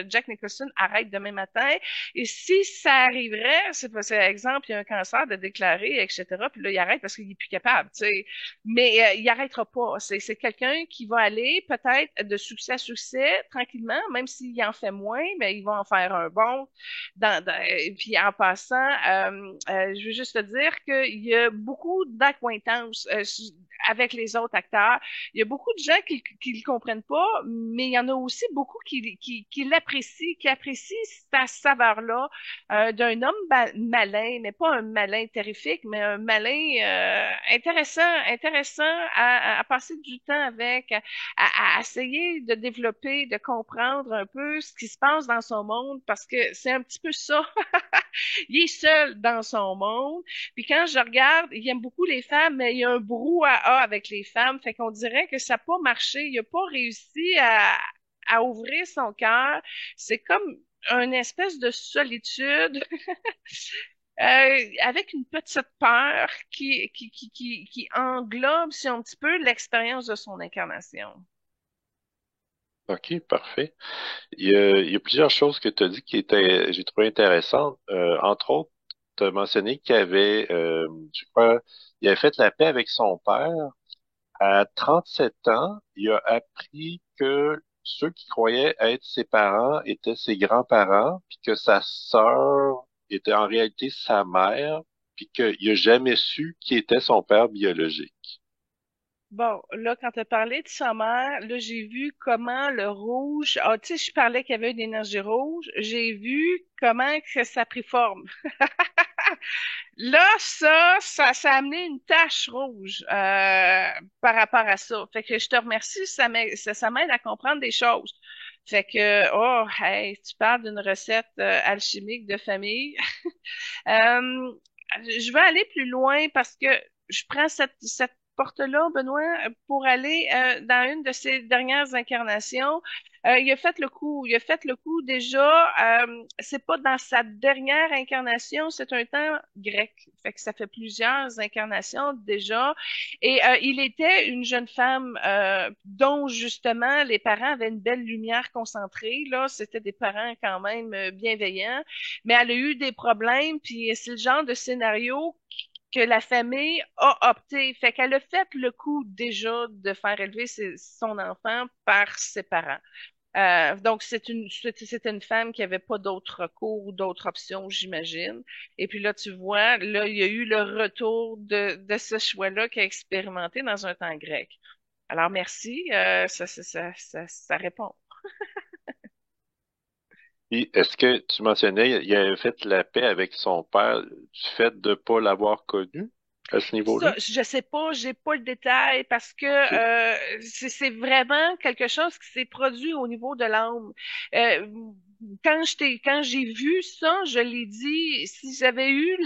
Jack Nicholson arrête demain matin. Et si ça arriverait, c'est parce exemple, il y a un cancer de déclarer, etc., puis là, il arrête parce qu'il est plus capable, tu sais. Mais il arrêtera pas. C'est quelqu'un qui va aller peut-être de succès à succès, tranquillement, même s'il en fait moins, mais il va en faire un bon. Et puis en passant, je veux juste te dire qu'il y a beaucoup d'acquaintances avec les autres acteurs. Il y a beaucoup de gens qui le comprennent pas, mais il y en a aussi beaucoup qui l'apprécient, qui apprécient cette saveur-là d'un homme malin, mais pas un malin terrifique, mais un malin intéressant à passer du temps avec, à essayer de développer, de comprendre un peu ce qui se passe dans son monde, parce que c'est un petit peu ça Il est seul dans son monde. Puis quand je regarde, il aime beaucoup les femmes, mais il y a un brouhaha avec les femmes. Fait qu'on dirait que ça n'a pas marché. Il n'a pas réussi à ouvrir son cœur. C'est comme une espèce de solitude avec une petite peur qui englobe, si un petit peu, l'expérience de son incarnation. OK, parfait. Il y a plusieurs choses que tu as dit qui étaient, j'ai trouvé intéressantes. Entre autres, tu as mentionné qu'il avait, je crois, il avait fait la paix avec son père. À 37 ans, il a appris que ceux qui croyaient être ses parents étaient ses grands-parents, puis que sa sœur était en réalité sa mère, puis qu'il a jamais su qui était son père biologique. Bon, là, quand tu as parlé de sa mère, là, j'ai vu comment le rouge, ah, tu sais, je parlais qu'il y avait une énergie rouge, j'ai vu comment que ça a pris forme. Là, ça a amené une tache rouge par rapport à ça. Fait que je te remercie, ça m'aide à comprendre des choses. Fait que, oh, hey, tu parles d'une recette alchimique de famille. Euh, je vais aller plus loin parce que je prends cette porte-là, Benoît, pour aller dans une de ses dernières incarnations. Il a fait le coup. Il a fait le coup déjà. C'est pas dans sa dernière incarnation, c'est un temps grec. Fait que ça fait plusieurs incarnations déjà. Et il était une jeune femme dont justement les parents avaient une belle lumière concentrée. Là, c'était des parents quand même bienveillants, mais elle a eu des problèmes, puis c'est le genre de scénario que la famille a opté. Fait qu'elle a fait le coup déjà de faire élever son enfant par ses parents. Donc, c'était une femme qui avait pas d'autre recours ou d'autres options, j'imagine. Et puis là, tu vois, là, il y a eu le retour de ce choix-là qu'elle a expérimenté dans un temps grec. Alors, merci. Ça répond. Puis, est-ce que tu mentionnais, il avait fait la paix avec son père du fait de pas l'avoir connu à ce niveau-là? Ça, je sais pas, j'ai pas le détail parce que OK. c'est vraiment quelque chose qui s'est produit au niveau de l'âme. Euh, quand j'ai vu ça, je l'ai dit, si j'avais eu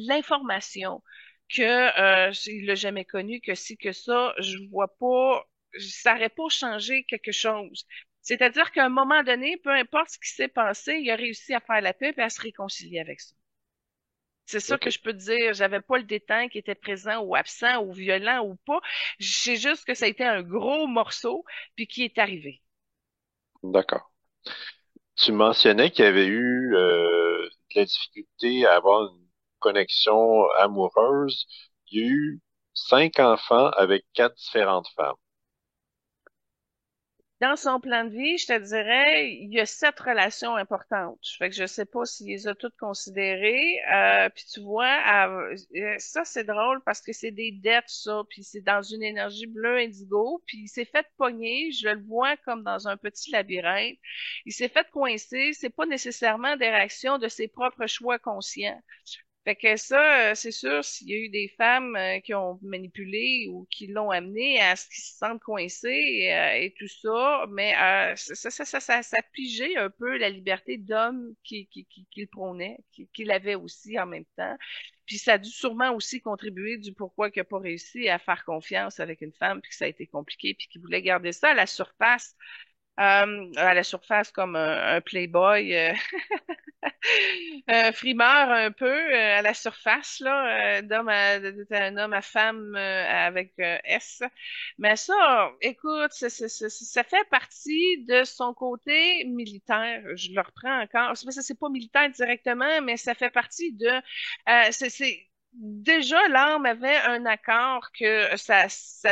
l'information que il l'a jamais connu, que si que ça, je vois pas, ça aurait pas changé quelque chose. C'est-à-dire qu'à un moment donné, peu importe ce qui s'est passé, il a réussi à faire la paix et à se réconcilier avec ça. C'est ça que OK. je peux te dire. J'avais pas le détail qui était présent ou absent ou violent ou pas. C'est juste que ça a été un gros morceau puis qui est arrivé. D'accord. Tu mentionnais qu'il y avait eu de la difficulté à avoir une connexion amoureuse. Il y a eu 5 enfants avec 4 différentes femmes. Dans son plan de vie, je te dirais, il y a 7 relations importantes. Fait que je sais pas s'il les a toutes considérées. Puis tu vois, ça c'est drôle parce que c'est des dettes, ça, puis c'est dans une énergie bleu indigo, puis il s'est fait pogner, je le vois comme dans un petit labyrinthe. Il s'est fait coincer, c'est pas nécessairement des réactions de ses propres choix conscients. Fait que ça, c'est sûr, s'il y a eu des femmes qui ont manipulé ou qui l'ont amené à ce qu'ils se sentent coincés et tout ça, mais ça pigeait un peu la liberté d'homme qu'il prônait, qu'il avait aussi en même temps. Puis ça a dû sûrement aussi contribuer du pourquoi il n'a pas réussi à faire confiance avec une femme, puis que ça a été compliqué, puis qu'il voulait garder ça à la surface comme un playboy. Frimeur un peu à la surface là, un homme à femme avec S. Mais ça, écoute, ça fait partie de son côté militaire. Je le reprends encore. C'est pas militaire directement, mais ça fait partie de. C'est déjà l'âme avait un accord que ça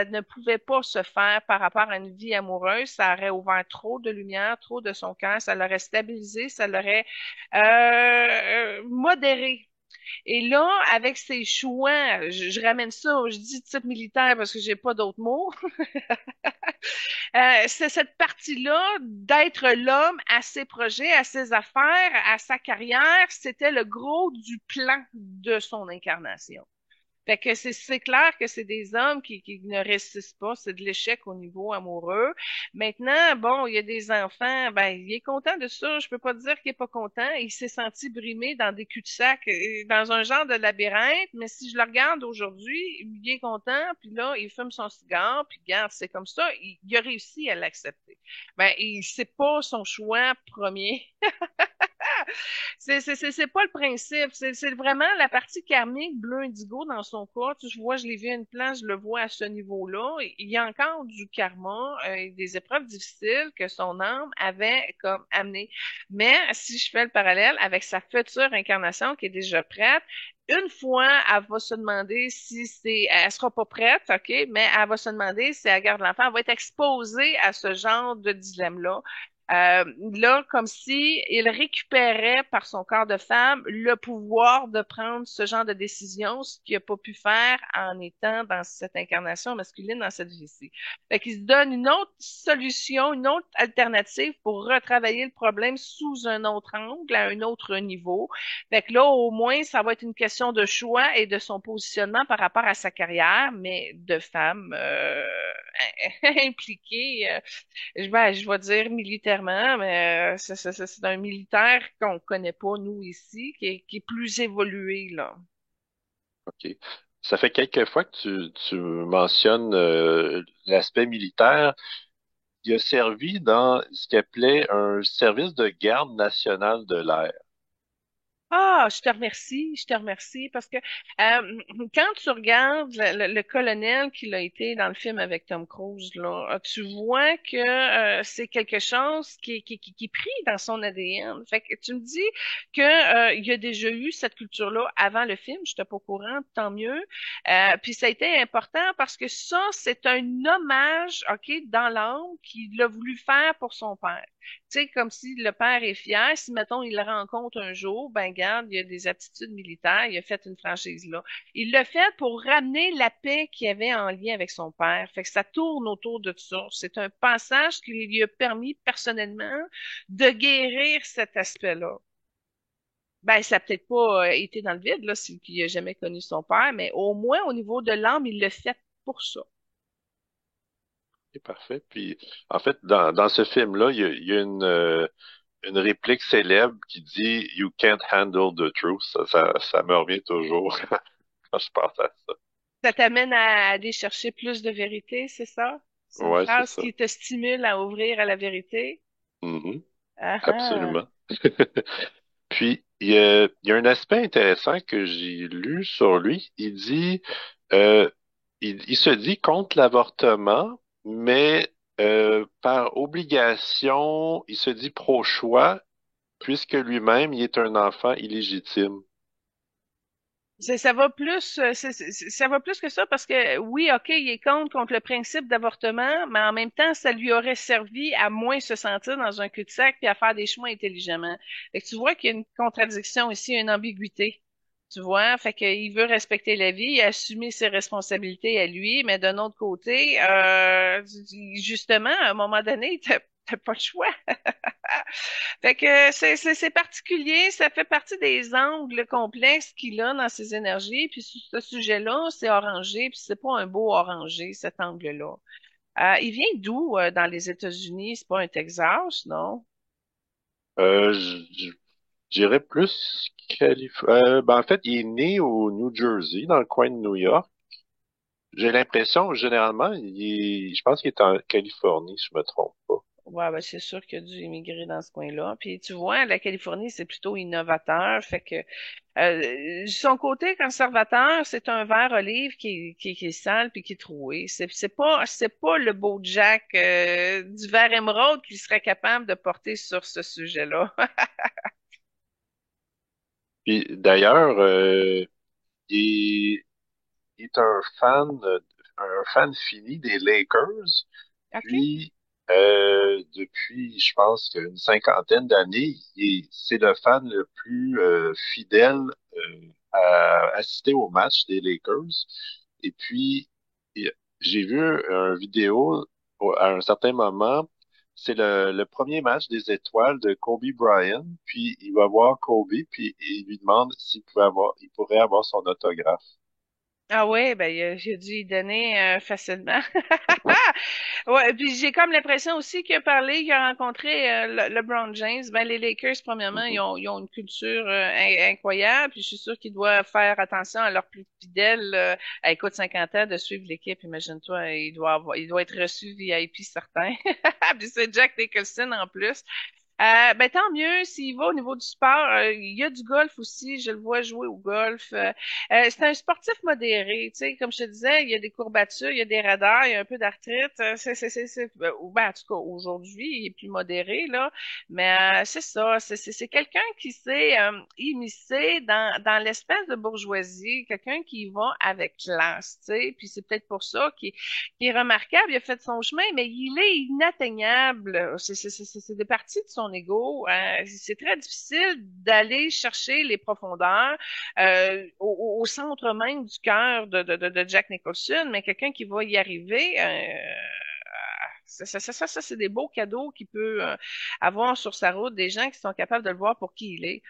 ne pouvait pas se faire par rapport à une vie amoureuse. Ça aurait ouvert trop de lumière, trop de son cœur. Ça l'aurait stabilisé, ça l'aurait modéré. Et là, avec ses choix, je ramène ça, je dis type militaire parce que j'ai pas d'autres mots. C'est cette partie-là d'être l'homme à ses projets, à ses affaires, à sa carrière, c'était le gros du plan de son incarnation. Fait que c'est clair que c'est des hommes qui ne réussissent pas, c'est de l'échec au niveau amoureux. Maintenant, bon, il y a des enfants, ben, il est content de ça, je peux pas dire qu'il est pas content, il s'est senti brimé dans des cul-de-sac, dans un genre de labyrinthe, mais si je le regarde aujourd'hui, il est content, puis là, il fume son cigare, puis regarde, c'est comme ça, il a réussi à l'accepter. Ben, c'est pas son choix premier. C'est pas le principe. C'est vraiment la partie karmique bleu indigo dans son cas. Tu sais, je vois, je l'ai vu à une place, je le vois à ce niveau-là. Il y a encore du karma, des épreuves difficiles que son âme avait comme amené. Mais si je fais le parallèle avec sa future incarnation qui est déjà prête, une fois, elle va se demander si elle sera pas prête, OK, mais elle va se demander si elle garde l'enfant, elle va être exposée à ce genre de dilemme-là. Là, comme si il récupérait par son corps de femme le pouvoir de prendre ce genre de décision, ce qu'il n'a pas pu faire en étant dans cette incarnation masculine dans cette vie-ci. Fait qu'il se donne une autre solution, une autre alternative pour retravailler le problème sous un autre angle, à un autre niveau. Fait que là, au moins, ça va être une question de choix et de son positionnement par rapport à sa carrière, mais de femme impliquée. Je vais dire militairement, mais c'est un militaire qu'on connaît pas, nous, ici, qui est plus évolué, là. OK. Ça fait quelques fois que tu mentionnes l'aspect militaire. Il a servi dans ce qu'il appelait un service de garde nationale de l'air. Ah, je te remercie, parce que quand tu regardes le colonel qu'il a été dans le film avec Tom Cruise, là, tu vois que c'est quelque chose qui est pris dans son ADN. Fait que tu me dis que il y a déjà eu cette culture-là avant le film, je n'étais pas au courant, tant mieux. Puis ça a été important parce que ça, c'est un hommage, OK, dans l'âme qu'il a voulu faire pour son père. Tu sais, comme si le père est fier, si, mettons, il le rencontre un jour, ben, garde, il a des aptitudes militaires, il a fait une franchise là. Il l'a fait pour ramener la paix qu'il y avait en lien avec son père. Fait que ça tourne autour de ça. C'est un passage qui lui a permis, personnellement, de guérir cet aspect-là. Ben, ça n'a peut-être pas été dans le vide, là, s'il n'a jamais connu son père, mais au moins, au niveau de l'âme, il l'a fait pour ça. C'est parfait. Puis, en fait, dans ce film-là, il y a une réplique célèbre qui dit You can't handle the truth. Ça me revient toujours quand je pense à ça. Ça t'amène à aller chercher plus de vérité, c'est ça? C'est une Ouais, c'est phrase ça. qui te stimule à ouvrir à la vérité? Mhm. Ah ah. Absolument. Puis, il y a un aspect intéressant que j'ai lu sur lui. Il dit, euh, il se dit contre l'avortement, mais par obligation, il se dit pro-choix, puisque lui-même, il est un enfant illégitime. Ça va plus, ça va plus que ça parce que oui, OK, il est contre le principe d'avortement, mais en même temps, ça lui aurait servi à moins se sentir dans un cul-de-sac puis à faire des choix intelligemment. Fait que tu vois qu'il y a une contradiction ici, une ambiguïté. Tu vois, fait qu'il veut respecter la vie, assumer ses responsabilités à lui, mais d'un autre côté, justement, à un moment donné, t'as pas le choix. Fait que c'est particulier, ça fait partie des angles complexes qu'il a dans ses énergies. Puis sur ce sujet-là, c'est orangé, puis c'est pas un beau orangé, cet angle-là. Il vient d'où dans les États-Unis? C'est pas un Texas, non? Euh, j- j- J'irais plus ben, en fait, il est né au New Jersey, dans le coin de New York. J'ai l'impression, généralement, je pense qu'il est en Californie, si je me trompe pas. Ouais, ben c'est sûr qu'il a dû immigrer dans ce coin-là. Puis tu vois, la Californie, c'est plutôt innovateur. Fait que son côté conservateur, c'est un vert olive qui est sale puis qui est troué. C'est pas le beau Jack du vert émeraude qui serait capable de porter sur ce sujet-là. Puis d'ailleurs, il est un fan fini des Lakers. OK? Puis, depuis, je pense qu'une cinquantaine d'années, c'est le fan le plus fidèle à assister au match des Lakers. Et puis, il- j'ai vu une vidéo à un certain moment. C'est le premier match des étoiles de Kobe Bryant. Puis, il va voir Kobe, puis il lui demande s'il pourrait avoir son autographe. Ah ouais, ben il a dû y donner facilement. Ouais, puis j'ai comme l'impression aussi qu'il a parlé, il a rencontré LeBron James. Ben les Lakers, premièrement, Mhm. ils ont une culture incroyable. Puis je suis sûre qu'il doit faire attention à leurs plus fidèles. Écoute, 50 ans de suivre l'équipe, imagine-toi, il doit être reçu VIP certain. Puis c'est Jack Nicholson en plus. Ben tant mieux s'il va au niveau du sport. Il y a du golf aussi, je le vois jouer au golf. C'est un sportif modéré, tu sais, comme je te disais, il y a des courbatures, il y a des radars, il y a un peu d'arthrite. Ben, en tout cas, aujourd'hui, il est plus modéré, là. Mais c'est ça, c'est quelqu'un qui s'est immiscé dans l'espèce de bourgeoisie, quelqu'un qui va avec classe, tu sais. Puis c'est peut-être pour ça qu'il est remarquable, il a fait son chemin, mais il est inatteignable. C'est des parties de son ego. C'est très difficile d'aller chercher les profondeurs au centre même du cœur de Jack Nicholson, mais quelqu'un qui va y arriver, c'est des beaux cadeaux qu'il peut avoir sur sa route, des gens qui sont capables de le voir pour qui il est.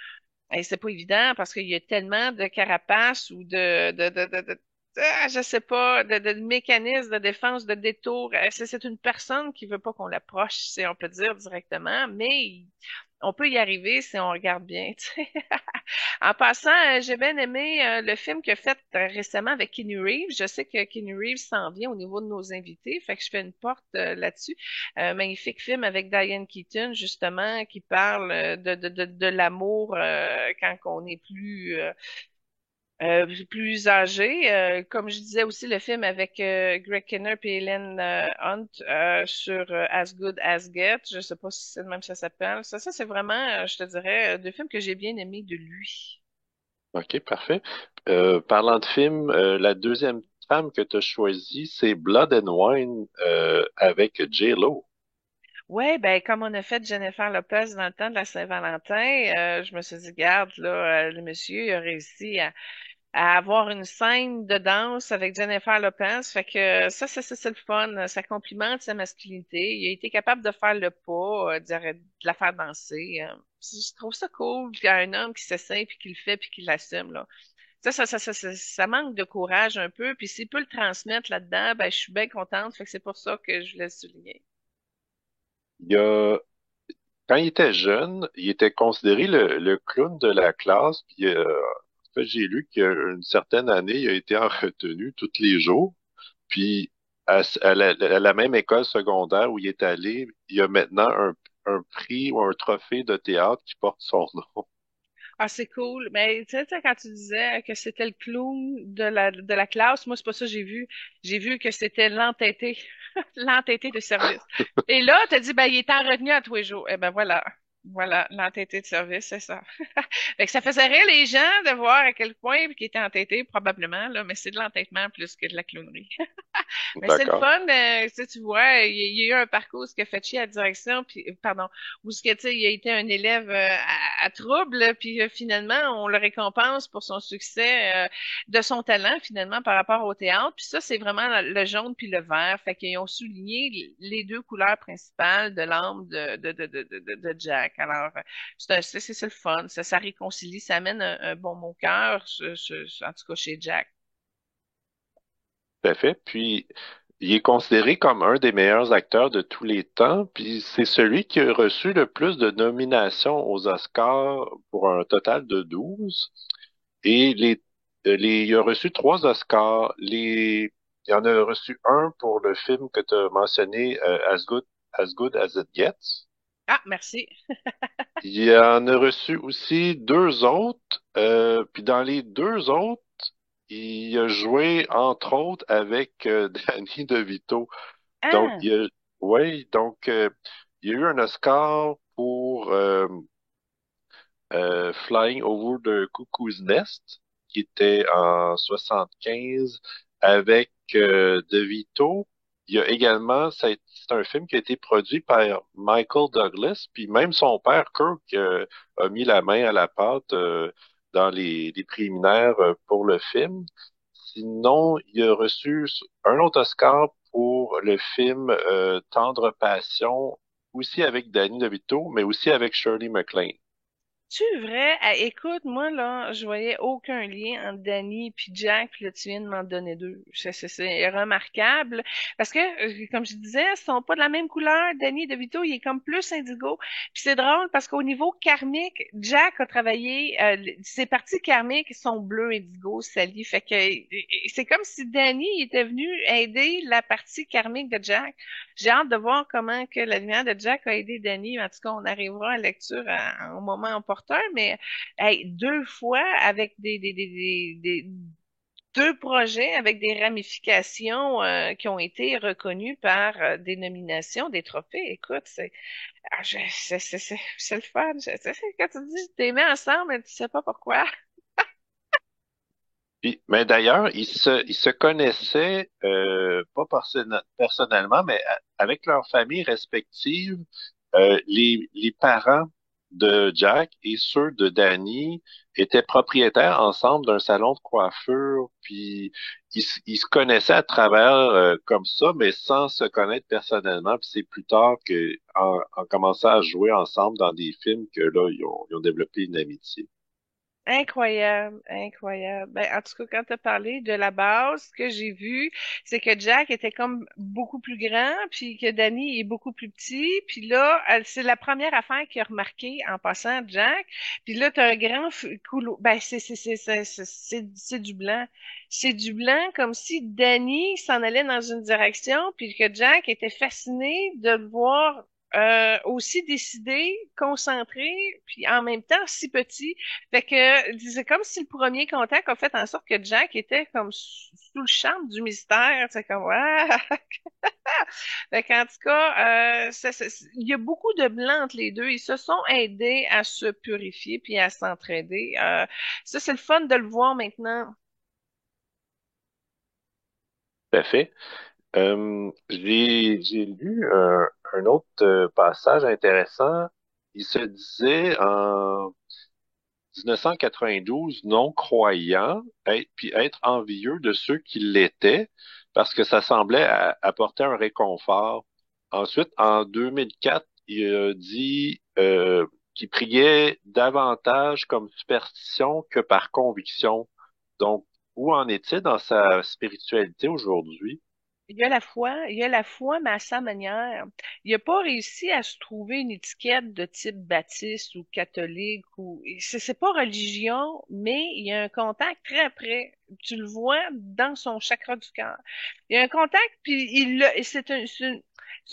Et c'est pas évident parce qu'il y a tellement de carapaces ou je sais pas, de mécanismes de défense, de détour. C'est une personne qui veut pas qu'on l'approche, si on peut dire directement, mais on peut y arriver si on regarde bien, tu sais. En passant, j'ai bien aimé le film qu'il a fait récemment avec Keanu Reeves. Je sais que Keanu Reeves s'en vient au niveau de nos invités, fait que je fais une porte là-dessus. Magnifique film avec Diane Keaton, justement, qui parle de l'amour quand on est plus âgé. Comme je disais aussi, le film avec Greg Kinnear et Helen Hunt sur As Good As Get. Je sais pas si c'est le même ça s'appelle. Ça c'est vraiment, je te dirais, deux films que j'ai bien aimés de lui. OK, parfait. Parlant de film, la deuxième femme que tu as choisie, c'est Blood and Wine avec J-Lo. Ouais, ben comme on a fait Jennifer Lopez dans le temps de la Saint-Valentin, je me suis dit, garde, là, le monsieur il a réussi à avoir une scène de danse avec Jennifer Lopez. Fait que c'est le fun. Ça complimente sa masculinité. Il a été capable de faire le pas, de la faire danser. Je trouve ça cool qu'il y a un homme qui s'essaie puis qui le fait puis qui l'assume, là. Ça manque de courage un peu. Puis s'il peut le transmettre là-dedans, ben je suis bien contente. Fait que c'est pour ça que je voulais le souligner. Il y a, quand il était jeune, il était considéré le clown de la classe. Puis, en fait, j'ai lu qu'une certaine année, il a été en retenue tous les jours. Puis, à la même école secondaire où il est allé, il y a maintenant un prix ou un trophée de théâtre qui porte son nom. Ah, c'est cool. Mais tu sais, quand tu disais que c'était le clown de la classe, moi, c'est pas ça que j'ai vu. J'ai vu que c'était l'entêté, l'entêté de service. Et là, t'as dit, ben, il est en retenue à tous les jours. Eh ben, voilà. Voilà, l'entêté de service, c'est ça. Fait que ça faisait rire les gens de voir à quel point qu'il était entêté, probablement, là, mais c'est de l'entêtement plus que de la clownerie. Mais c'est le D'accord. fun, tu vois, il y a eu un parcours ce qui a fait chier à la direction, puis pardon, où ce que tu sais, il a été un élève à trouble, puis finalement on le récompense pour son succès, de son talent finalement par rapport au théâtre. Puis ça, c'est vraiment le jaune puis le vert, fait qu'ils ont souligné les deux couleurs principales de l'âme de Jack. Alors, c'est le fun, ça réconcilie, ça amène un bon mot au cœur, en tout cas chez Jack. Tout à fait. Puis, il est considéré comme un des meilleurs acteurs de tous les temps. Puis, c'est celui qui a reçu le plus de nominations aux Oscars pour un total de 12. Et il a reçu 3 Oscars. Il en a reçu un pour le film que tu as mentionné, As Good As It Gets. Ah, merci. Il en a reçu aussi 2 autres. Puis dans les 2 autres, il a joué, entre autres, avec Danny DeVito. Donc, Ah, oui, donc, il y a eu un Oscar pour Flying Over the Cuckoo's Nest, qui était en 75, avec DeVito. Il y a également, c'est un film qui a été produit par Michael Douglas, puis même son père, Kirk, a mis la main à la pâte dans les préliminaires pour le film. Sinon, il a reçu un autre Oscar pour le film Tendre Passion, aussi avec Danny DeVito, mais aussi avec Shirley MacLaine. Tu vrai? Ah, écoute, moi, là, je voyais aucun lien entre Danny puis Jack, puis là, tu viens de m'en donner deux. C'est remarquable. Parce que, comme je disais, ils sont pas de la même couleur. Danny DeVito, il est comme plus indigo. Puis c'est drôle parce qu'au niveau karmique, Jack a travaillé, ses parties karmiques sont bleues indigo, Sally. Fait que c'est comme si Danny était venu aider la partie karmique de Jack. J'ai hâte de voir comment que la lumière de Jack a aidé Danny. En tout cas, on arrivera à la lecture au moment opportun, mais hey, deux fois avec deux projets avec des ramifications qui ont été reconnues par des nominations, des trophées. Écoute, c'est le fun. Quand tu dis t'es mis ensemble, mais tu sais pas pourquoi. Puis, mais d'ailleurs, ils se connaissaient pas personnellement, mais avec leurs familles respectives, les parents de Jack et ceux de Danny étaient propriétaires ensemble d'un salon de coiffure, puis ils se connaissaient à travers comme ça, mais sans se connaître personnellement. Puis c'est plus tard que en commençant à jouer ensemble dans des films que là, ils ont développé une amitié. Incroyable, incroyable. Ben, en tout cas, quand tu as parlé de la base, ce que j'ai vu, c'est que Jack était comme beaucoup plus grand, puis que Danny est beaucoup plus petit. Puis là, c'est la première affaire qu'il a remarqué en passant Jack. Puis là, tu as un grand couloir. Ben, c'est du blanc. C'est du blanc comme si Danny s'en allait dans une direction, puis que Jack était fasciné de le voir aussi décidé, concentré, puis en même temps si petit. Fait que c'est comme si le premier contact a fait en sorte que Jack était comme sous le charme du mystère. C'est comme ouais. Fait qu'en tout cas, il y a beaucoup de blanc entre les deux. Ils se sont aidés à se purifier puis à s'entraider. Ça, c'est le fun de le voir maintenant. Tout à fait. J'ai lu un autre passage intéressant. Il se disait en 1992 non-croyant, puis être envieux de ceux qui l'étaient, parce que ça semblait apporter un réconfort. Ensuite, en 2004, il a dit qu'il priait davantage comme superstition que par conviction. Donc, où en est-il dans sa spiritualité aujourd'hui? Il y a la foi, mais à sa manière. Il n'a pas réussi à se trouver une étiquette de type baptiste ou catholique ou c'est pas religion, mais il y a un contact très près. Tu le vois dans son chakra du cœur. Il y a un contact, puis et c'est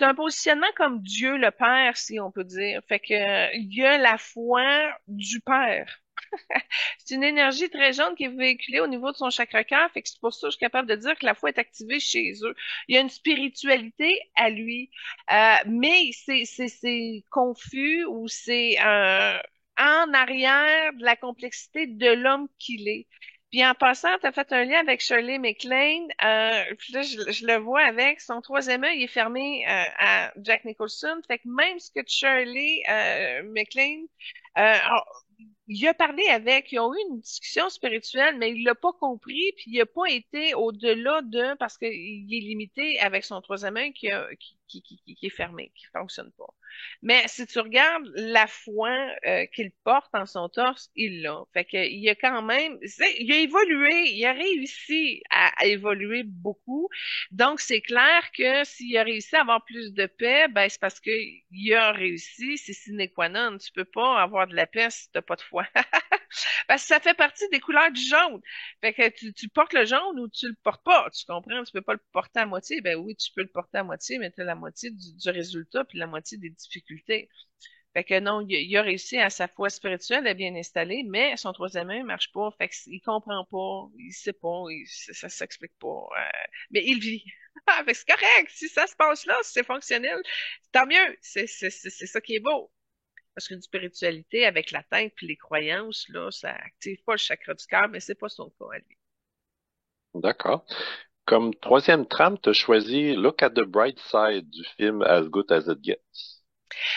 un positionnement comme Dieu le Père, si on peut dire. Fait que il y a la foi du Père. C'est une énergie très jaune qui est véhiculée au niveau de son chakra-cœur, fait que c'est pour ça que je suis capable de dire que la foi est activée chez eux. Il y a une spiritualité à lui, mais c'est confus ou c'est en arrière de la complexité de l'homme qu'il est. Puis en passant, tu as fait un lien avec Shirley MacLaine. Puis là, je le vois avec son troisième œil est fermé à Jack Nicholson. Fait que même ce que Shirley MacLaine il a parlé avec, ils ont eu une discussion spirituelle, mais il l'a pas compris, puis il a pas été au-delà de, parce qu'il est limité avec son troisième œil qui est fermé, qui fonctionne pas. Mais si tu regardes la foi qu'il porte en son torse, il l'a. Fait que il a quand même, il a évolué, il a réussi à évoluer beaucoup. Donc c'est clair que s'il a réussi à avoir plus de paix, ben c'est parce que il a réussi, c'est sine qua non. Tu peux pas avoir de la paix si t'as pas de foi. Parce que ça fait partie des couleurs du jaune. Fait que tu portes le jaune ou tu le portes pas. Tu comprends? Tu peux pas le porter à moitié. Ben oui, tu peux le porter à moitié, mais tu as la moitié du résultat puis la moitié des difficultés. Fait que non, il a réussi à sa foi spirituelle est bien installée, mais son troisième œil marche pas. Fait qu'il comprend pas, il sait pas, ça s'explique pas. Mais il vit. Fait que c'est correct. Si ça se passe là, si c'est fonctionnel, tant mieux. C'est ça qui est beau. Parce qu'une spiritualité avec la tête puis les croyances, là, ça active pas le chakra du cœur, mais c'est pas son cas à lui. D'accord. Comme troisième trame, tu as choisi Look at the Bright Side du film As Good as It Gets.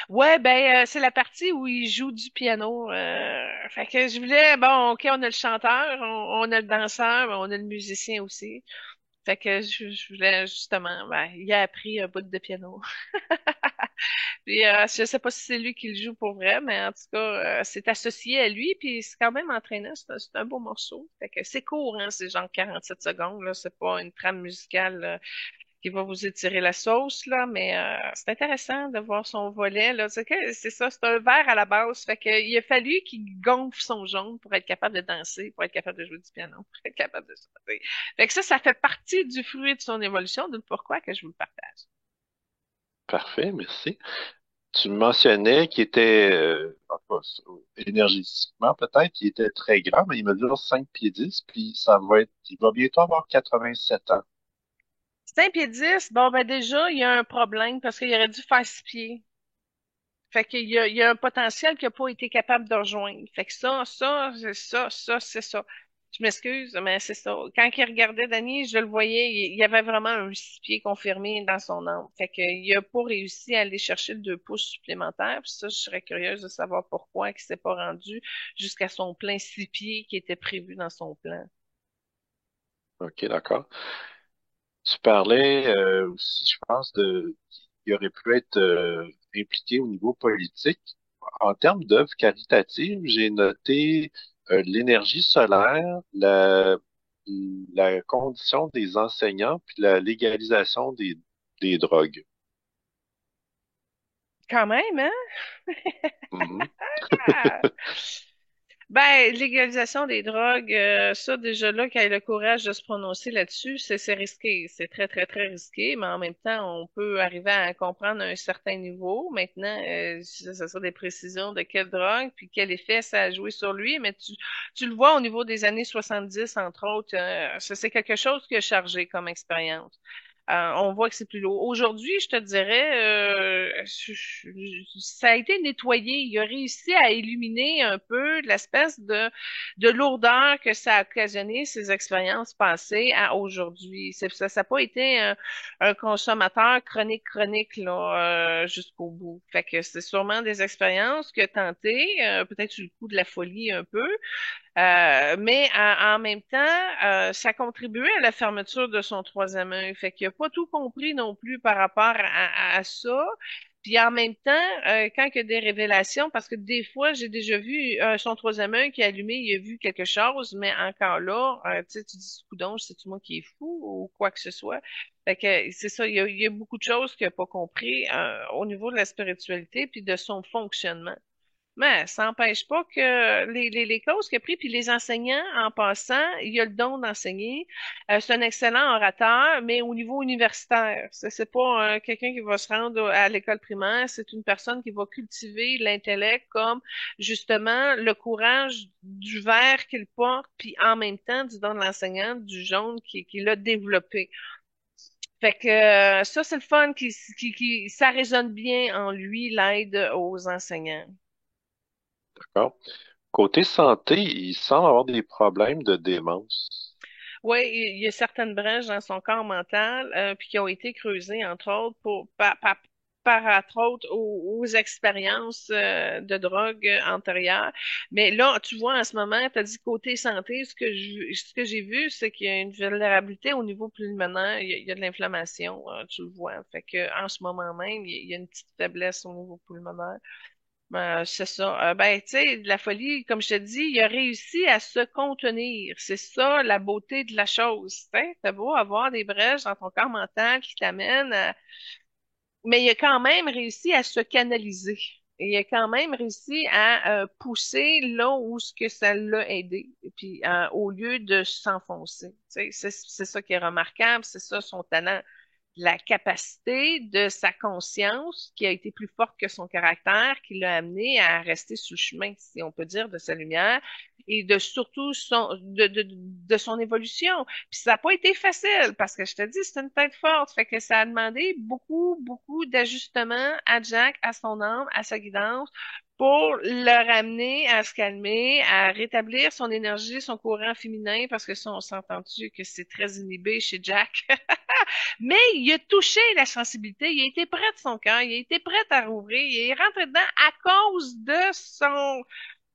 Ouais, ben c'est la partie où il joue du piano. Fait que je voulais, bon, ok, on a le chanteur, on a le danseur, mais on a le musicien aussi. Fait que je voulais justement, ben, il a appris un bout de piano. Puis je sais pas si c'est lui qui le joue pour vrai, mais en tout cas, c'est associé à lui, puis c'est quand même entraînant. C'est un beau morceau. Fait que c'est court, hein, c'est genre 47 secondes, là. C'est pas une trame musicale qui va vous étirer la sauce, là, mais c'est intéressant de voir son volet, là. C'est ça, c'est un vert à la base. Fait que il a fallu qu'il gonfle son jaune pour être capable de danser, pour être capable de jouer du piano, pour être capable de chanter. Fait que ça fait partie du fruit de son évolution, de pourquoi que je vous le partage. Parfait, merci. Tu mentionnais qu'il était, enfin, énergétiquement peut-être, il était très grand, mais il mesure 5 pieds 10, puis il va bientôt avoir 87 ans. 5 pieds 10, bon, ben déjà, il y a un problème parce qu'il aurait dû faire 6 pieds. Fait il y a un potentiel qu'il n'a pas été capable de rejoindre. Fait que c'est ça. Je m'excuse, mais c'est ça. Quand il regardait Danny, je le voyais, il y avait vraiment un 6 pieds confirmé dans son âme. Fait qu'il a pas réussi à aller chercher le 2 pouces supplémentaire. Puis ça, je serais curieuse de savoir pourquoi il s'est pas rendu jusqu'à son plein 6 pieds qui était prévu dans son plan. OK, d'accord. Tu parlais aussi, je pense, qu'il aurait pu être impliqué au niveau politique. En termes d'œuvres caritatives, j'ai noté l'énergie solaire, la condition des enseignants, puis la légalisation des drogues. Quand même, hein? Mhm. Ah! Ben, légalisation des drogues, ça déjà là, qu'il ait le courage de se prononcer là-dessus, c'est risqué. C'est très, très, très risqué, mais en même temps, on peut arriver à comprendre à un certain niveau. Maintenant, ça sera des précisions de quelle drogue, puis quel effet ça a joué sur lui, mais tu le vois au niveau des années 70, entre autres, ça c'est quelque chose qui a chargé comme expérience. On voit que c'est plus lourd. Aujourd'hui, je te dirais, ça a été nettoyé. Il a réussi à éliminer un peu l'espèce de lourdeur que ça a occasionné ces expériences passées à aujourd'hui. Ça n'a pas été un consommateur chronique là, jusqu'au bout. Fait que c'est sûrement des expériences qu'il a tentées, peut-être sur le coup de la folie un peu, mais en même temps, ça contribuait à la fermeture de son troisième œil. Fait qu'il n'a pas tout compris non plus par rapport à ça. Puis en même temps, quand il y a des révélations, parce que des fois, j'ai déjà vu son troisième œil qui est allumé, il a vu quelque chose, mais encore là, tu sais, tu dis, coudonc, c'est-tu moi qui est fou ou quoi que ce soit. Fait que c'est ça, il y a beaucoup de choses qu'il n'a pas compris au niveau de la spiritualité puis de son fonctionnement. Mais ça n'empêche pas que les causes qu'il a pris, puis les enseignants, en passant, il a le don d'enseigner. C'est un excellent orateur, mais au niveau universitaire. C'est pas quelqu'un qui va se rendre à l'école primaire, c'est une personne qui va cultiver l'intellect comme justement le courage du vert qu'il porte, puis en même temps du don de l'enseignant, du jaune qu'il a développé. Fait que ça, c'est le fun, ça résonne bien en lui, l'aide aux enseignants. D'accord. Côté santé, il semble avoir des problèmes de démence. Oui, il y a certaines brèches dans son corps mental, puis qui ont été creusées, entre autres, entre autres, aux expériences de drogue antérieures. Mais là, tu vois, en ce moment, tu as dit côté santé, ce que j'ai vu, c'est qu'il y a une vulnérabilité au niveau pulmonaire, il y a de l'inflammation, tu le vois. Fait que en ce moment même, il y a une petite faiblesse au niveau pulmonaire. C'est ça. Ben, tu sais, de la folie, comme je te dis, il a réussi à se contenir. C'est ça la beauté de la chose. T'as beau avoir des brèches dans ton corps mental qui t'amènent mais il a quand même réussi à se canaliser. Et il a quand même réussi à pousser là où ce que ça l'a aidé. Et puis, au lieu de s'enfoncer. Tu sais, c'est ça qui est remarquable, c'est ça son talent, la capacité de sa conscience qui a été plus forte que son caractère, qui l'a amené à rester sur le chemin, si on peut dire, de sa lumière et de surtout de son évolution. Puis ça n'a pas été facile parce que je te dis, c'est une tête forte. Fait que ça a demandé beaucoup, beaucoup d'ajustements à Jack, à son âme, à sa guidance pour le ramener à se calmer, à rétablir son énergie, son courant féminin, parce que ça, on s'entend-tu que c'est très inhibé chez Jack. Mais il a touché la sensibilité, il a été près de son cœur, il a été prêt à rouvrir, il est rentré dedans à cause de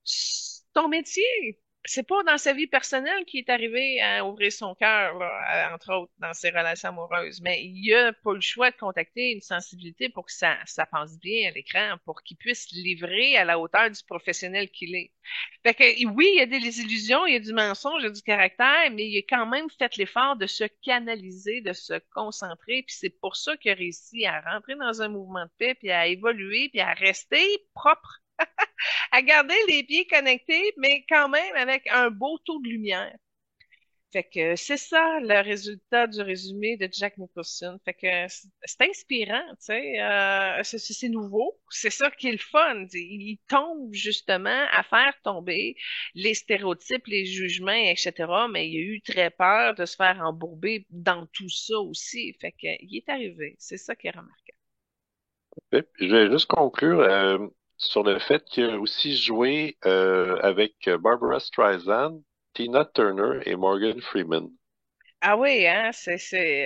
son métier. c'est pas dans sa vie personnelle qu'il est arrivé à ouvrir son cœur, là, entre autres dans ses relations amoureuses, mais il a pas le choix de contacter une sensibilité pour que ça passe bien à l'écran, pour qu'il puisse livrer à la hauteur du professionnel qu'il est. Fait que oui, il y a des illusions, il y a du mensonge, il y a du caractère, mais il a quand même fait l'effort de se canaliser, de se concentrer, puis c'est pour ça qu'il a réussi à rentrer dans un mouvement de paix, puis à évoluer, puis à rester propre, à garder les pieds connectés, mais quand même avec un beau taux de lumière. Fait que c'est ça le résultat du résumé de Jack Nicholson. Fait que c'est inspirant, tu sais. C'est nouveau. C'est ça qui est le fun. Il tombe justement à faire tomber les stéréotypes, les jugements, etc. Mais il a eu très peur de se faire embourber dans tout ça aussi. Fait que il est arrivé. C'est ça qui est remarquable. Oui, puis je vais juste conclure sur le fait qu'il a aussi joué avec Barbara Streisand, Tina Turner et Morgan Freeman. Ah oui, hein,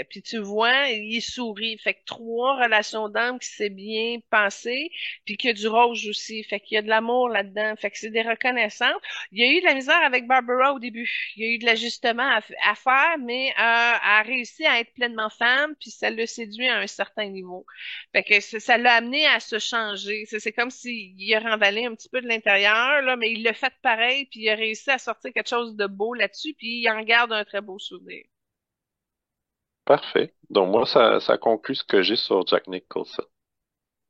Puis tu vois, il sourit. Fait que trois relations d'âme qui s'est bien passé, puis qu'il y a du rose aussi. Fait qu'il y a de l'amour là-dedans. Fait que c'est des reconnaissances. Il y a eu de la misère avec Barbara au début. Il y a eu de l'ajustement à faire, mais elle a réussi à être pleinement femme, puis ça l'a séduit à un certain niveau. Fait que ça l'a amené à se changer. C'est comme s'il a remballé un petit peu de l'intérieur, là, mais il l'a fait pareil, puis il a réussi à sortir quelque chose de beau là-dessus, puis il en garde un très beau souvenir. Parfait. Donc moi, ça conclut ce que j'ai sur Jack Nicholson.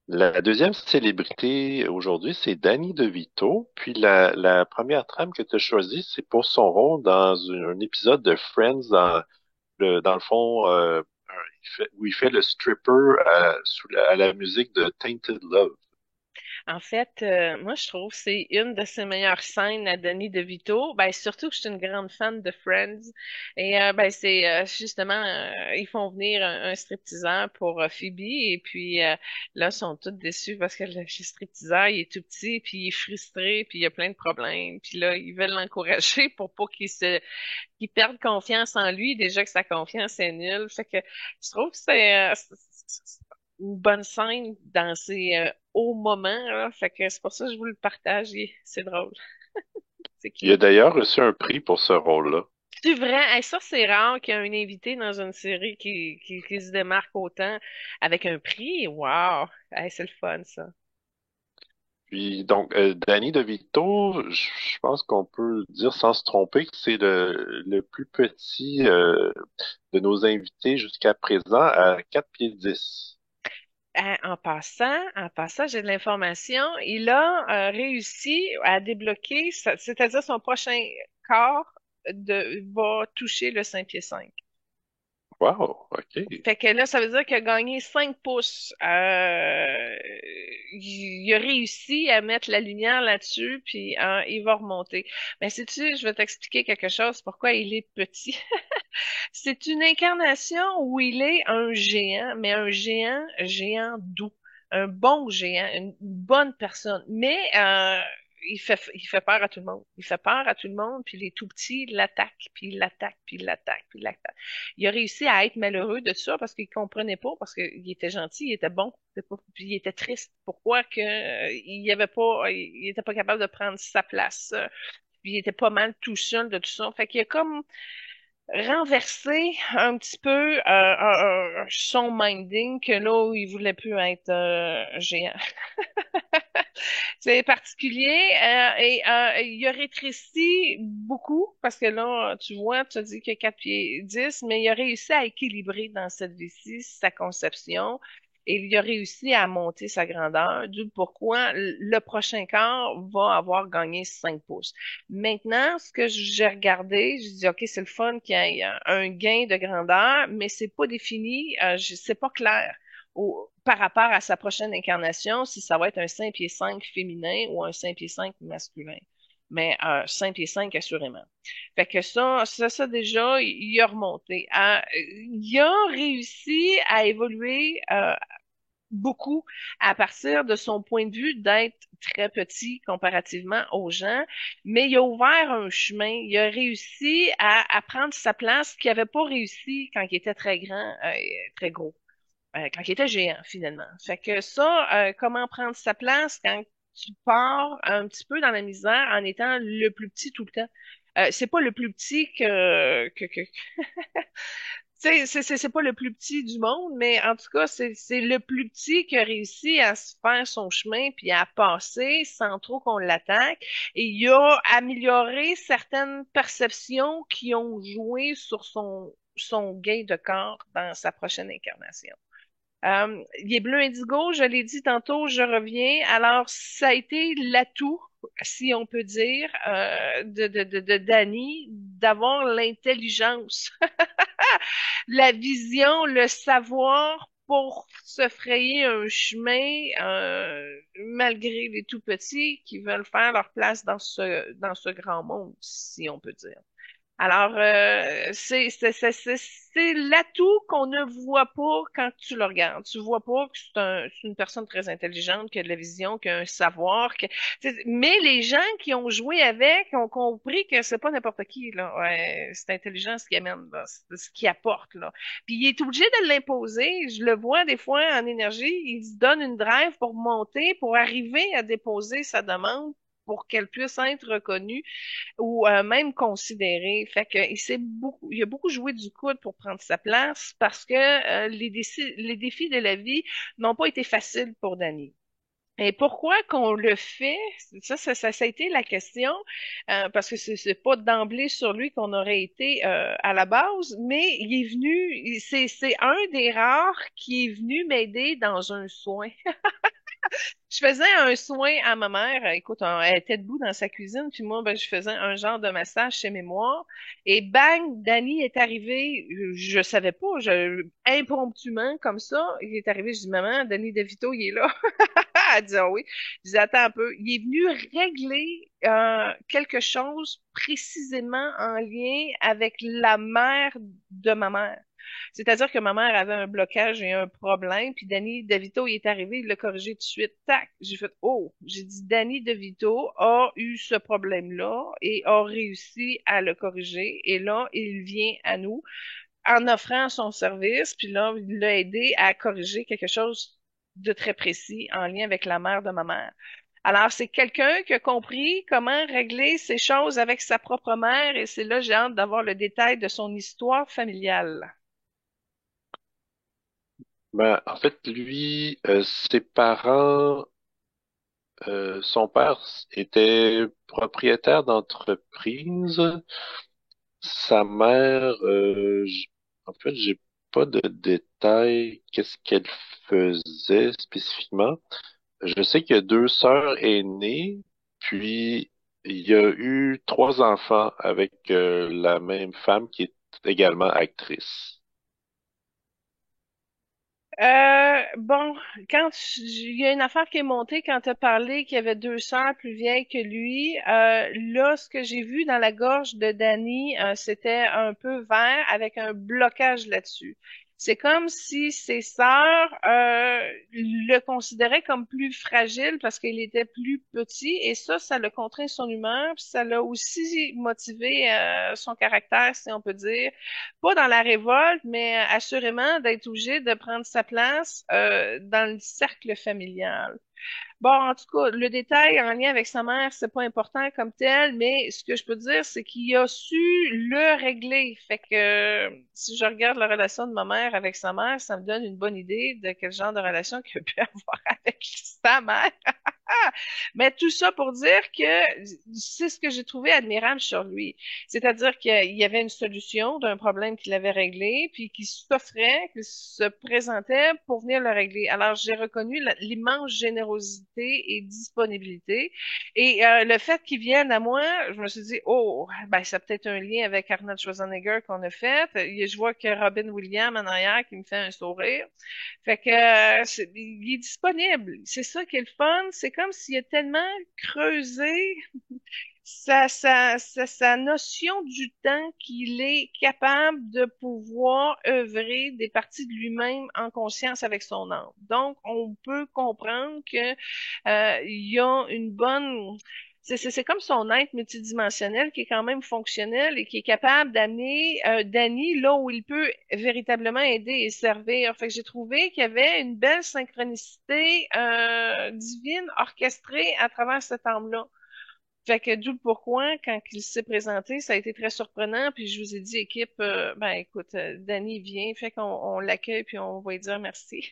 La deuxième célébrité aujourd'hui, c'est Danny DeVito. Puis la première trame que tu as choisie, c'est pour son rôle dans un épisode de Friends, dans le fond, où il fait le stripper à la musique de Tainted Love. En fait, moi, je trouve que c'est une de ses meilleures scènes à Danny DeVito. Ben, surtout que je suis une grande fan de Friends. Et ben, c'est justement, ils font venir un stripteaseur pour Phoebe. Et puis là, ils sont tous déçus parce que le stripteaseur, il est tout petit, puis il est frustré, puis il a plein de problèmes. Puis là, ils veulent l'encourager pour pas qu'il perde confiance en lui. Déjà que sa confiance est nulle. Fait que je trouve que c'est une bonne scène dans ses hauts moments, là. Fait que c'est pour ça que je vous le partage. C'est drôle. C'est Il a cute. d'ailleurs reçu un prix pour ce rôle-là. C'est vrai. Hey, ça, c'est rare qu'il y ait un invité dans une série qui se démarque autant avec un prix. Wow! Hey, c'est le fun, ça. Puis donc, Danny DeVito, je pense qu'on peut dire sans se tromper que c'est le plus petit de nos invités jusqu'à présent à 4 pieds 10. En passant, j'ai de l'information. Il a réussi à débloquer, c'est-à-dire son prochain corps va toucher le 5 pieds 5. Wow, OK. Fait que là, ça veut dire qu'il a gagné 5 pouces. Il a réussi à mettre la lumière là-dessus, puis il va remonter. Mais sais-tu, je vais t'expliquer quelque chose, pourquoi il est petit. C'est une incarnation où il est un géant, mais un géant doux. Un bon géant, une bonne personne. Mais il fait peur à tout le monde. Il fait peur à tout le monde, puis les tout petits l'attaquent, puis il l'attaquent, puis il l'attaquent, puis il l'attaquent. Il a réussi à être malheureux de ça parce qu'il comprenait pas, parce qu'il était gentil, il était bon, puis il était triste. Pourquoi que il était pas capable de prendre sa place. Puis il était pas mal tout seul de tout ça. Fait qu'il a comme renverser un petit peu son minding que là où il voulait plus être géant. C'est particulier et il a rétréci beaucoup parce que là, tu vois, tu as dit qu'il y a 4 pieds 10, mais il a réussi à équilibrer dans cette vie-ci sa conception et il a réussi à monter sa grandeur, d'où pourquoi le prochain quart va avoir gagné 5 pouces. Maintenant, ce que j'ai regardé, je dis, OK, c'est le fun qu'il y ait un gain de grandeur, mais c'est pas défini, c'est pas clair par rapport à sa prochaine incarnation, si ça va être un 5 pieds 5 féminin ou un 5 pieds 5 masculin. Mais 5 pieds 5 assurément. Fait que ça déjà, il a remonté. Il a réussi à évoluer beaucoup à partir de son point de vue d'être très petit comparativement aux gens, mais il a ouvert un chemin, il a réussi à prendre sa place qu'il n'avait pas réussi quand il était très grand, très gros, quand il était géant finalement. Fait que ça, comment prendre sa place quand tu pars un petit peu dans la misère en étant le plus petit tout le temps. C'est pas le plus petit que c'est pas le plus petit du monde, mais en tout cas, c'est le plus petit qui a réussi à se faire son chemin puis à passer sans trop qu'on l'attaque. Et il a amélioré certaines perceptions qui ont joué sur son gain de corps dans sa prochaine incarnation. Il est bleu indigo, je l'ai dit tantôt, je reviens. Alors, ça a été l'atout, si on peut dire, de Danny, d'avoir l'intelligence, la vision, le savoir pour se frayer un chemin, malgré les tout petits qui veulent faire leur place dans ce grand monde, si on peut dire. Alors, c'est l'atout qu'on ne voit pas quand tu le regardes. Tu vois pas que c'est une personne très intelligente, qui a de la vision, qui a un savoir. Mais les gens qui ont joué avec ont compris que c'est pas n'importe qui, là. Ouais, c'est intelligent ce qu'il amène, là. C'est ce qu'il apporte, là. Puis il est obligé de l'imposer. Je le vois des fois en énergie. Il se donne une drive pour monter, pour arriver à déposer sa demande pour qu'elle puisse être reconnue ou même considéré. Fait que il a beaucoup joué du coude pour prendre sa place parce que les défis de la vie n'ont pas été faciles pour Danny. Et pourquoi qu'on le fait? Ça a été la question, parce que c'est pas d'emblée sur lui qu'on aurait été à la base, mais il est venu, c'est un des rares qui est venu m'aider dans un soin. Je faisais un soin à ma mère. Écoute, elle était debout dans sa cuisine, puis moi, ben, je faisais un genre de massage chez Mémoire. Et bang, Danny est arrivé. Je savais pas, impromptument, comme ça, il est arrivé. Je dis, maman, Danny DeVito, il est là. Elle dit, ah oui. Je dis, attends un peu. Il est venu régler quelque chose précisément en lien avec la mère de ma mère. C'est-à-dire que ma mère avait un blocage et un problème, puis Danny DeVito, il est arrivé, il l'a corrigé tout de suite. Tac! J'ai fait, oh! J'ai dit, Danny DeVito a eu ce problème-là et a réussi à le corriger. Et là, il vient à nous en offrant son service, puis là, il l'a aidé à corriger quelque chose de très précis en lien avec la mère de ma mère. Alors, c'est quelqu'un qui a compris comment régler ces choses avec sa propre mère, et c'est là, j'ai hâte d'avoir le détail de son histoire familiale. Ben, en fait, lui, ses parents, son père était propriétaire d'entreprise. Sa mère, en fait, j'ai pas de détails. Qu'est-ce qu'elle faisait spécifiquement? Je sais qu'il y a deux sœurs aînées, puis il y a eu trois enfants avec la même femme qui est également actrice. Bon, il y a une affaire qui est montée quand tu as parlé qu'il y avait deux sœurs plus vieilles que lui. Là, ce que j'ai vu dans la gorge de Danny, c'était un peu vert avec un blocage là-dessus. C'est comme si ses sœurs le considéraient comme plus fragile parce qu'il était plus petit et ça l'a contraint son humeur, puis ça l'a aussi motivé son caractère, si on peut dire pas dans la révolte, mais assurément d'être obligé de prendre sa place dans le cercle familial. Bon, en tout cas, le détail en lien avec sa mère, c'est pas important comme tel, mais ce que je peux dire, c'est qu'il a su le régler. Fait que si je regarde la relation de ma mère avec sa mère, ça me donne une bonne idée de quel genre de relation qu'il a pu avoir avec sa mère. Mais tout ça pour dire que c'est ce que j'ai trouvé admirable sur lui. C'est-à-dire qu'il y avait une solution d'un problème qu'il avait réglé, puis qu'il s'offrait, qu'il se présentait pour venir le régler. Alors, j'ai reconnu l'immense générosité et disponibilité. Et le fait qu'il vienne à moi, je me suis dit, oh, ben, ça a peut-être un lien avec Arnold Schwarzenegger qu'on a fait. Je vois que Robin Williams en arrière qui me fait un sourire. Fait que il est disponible. C'est ça qui est le fun. C'est comme s'il a tellement creusé sa notion du temps qu'il est capable de pouvoir œuvrer des parties de lui-même en conscience avec son âme. Donc, on peut comprendre que il y a une bonne c'est comme son être multidimensionnel qui est quand même fonctionnel et qui est capable d'amener Danny là où il peut véritablement aider et servir. Fait que j'ai trouvé qu'il y avait une belle synchronicité divine orchestrée à travers cet homme-là. Fait que d'où le pourquoi, quand il s'est présenté, ça a été très surprenant. Puis je vous ai dit, équipe, ben écoute, Danny vient, fait qu'on l'accueille, puis on va lui dire merci.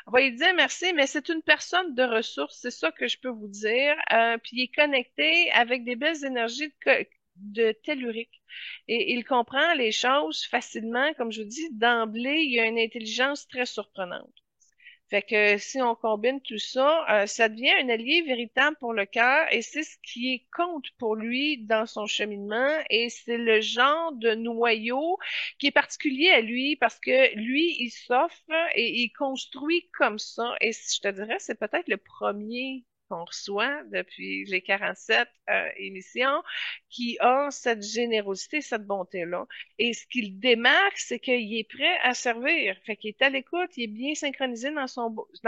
On va lui dire merci, mais c'est une personne de ressources, c'est ça que je peux vous dire. Puis il est connecté avec des belles énergies de tellurique. Et il comprend les choses facilement. Comme je vous dis, d'emblée, il y a une intelligence très surprenante. Fait que si on combine tout ça, ça devient un allié véritable pour le cœur et c'est ce qui est compte pour lui dans son cheminement et c'est le genre de noyau qui est particulier à lui parce que lui, il s'offre et il construit comme ça et je te dirais, c'est peut-être le premier qu'on reçoit depuis les 47 émissions qui a cette générosité, cette bonté-là. Et ce qui le démarque, c'est qu'il est prêt à servir. Fait qu'il est à l'écoute, il est bien synchronisé dans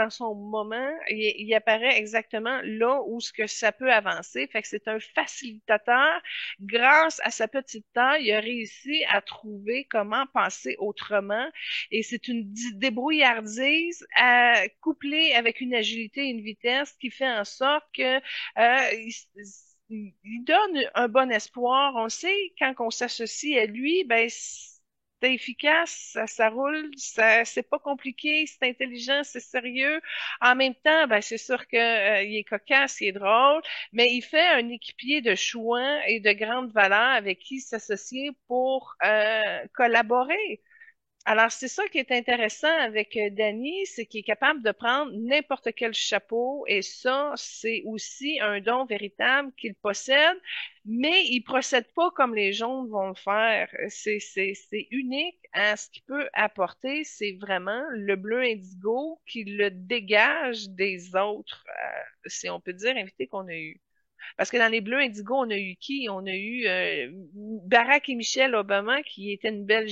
son moment. Il apparaît exactement là où ce que ça peut avancer. Fait que c'est un facilitateur. Grâce à sa petite taille, il a réussi à trouver comment penser autrement. Et c'est une débrouillardise couplée avec une agilité et une vitesse qui fait en sorte que il donne un bon espoir. On sait, quand on s'associe à lui, ben, c'est efficace, ça roule, c'est pas compliqué, c'est intelligent, c'est sérieux. En même temps, ben, c'est sûr que, il est cocasse, il est drôle, mais il fait un équipier de choix et de grande valeur avec qui s'associer pour collaborer. Alors, c'est ça qui est intéressant avec Danny, c'est qu'il est capable de prendre n'importe quel chapeau et ça, c'est aussi un don véritable qu'il possède, mais il procède pas comme les jaunes vont le faire. C'est unique à ce qu'il peut apporter. C'est vraiment le bleu indigo qui le dégage des autres, si on peut dire, invités qu'on a eu. Parce que dans les Bleus Indigo, on a eu qui? On a eu Barack et Michelle Obama, qui était une belle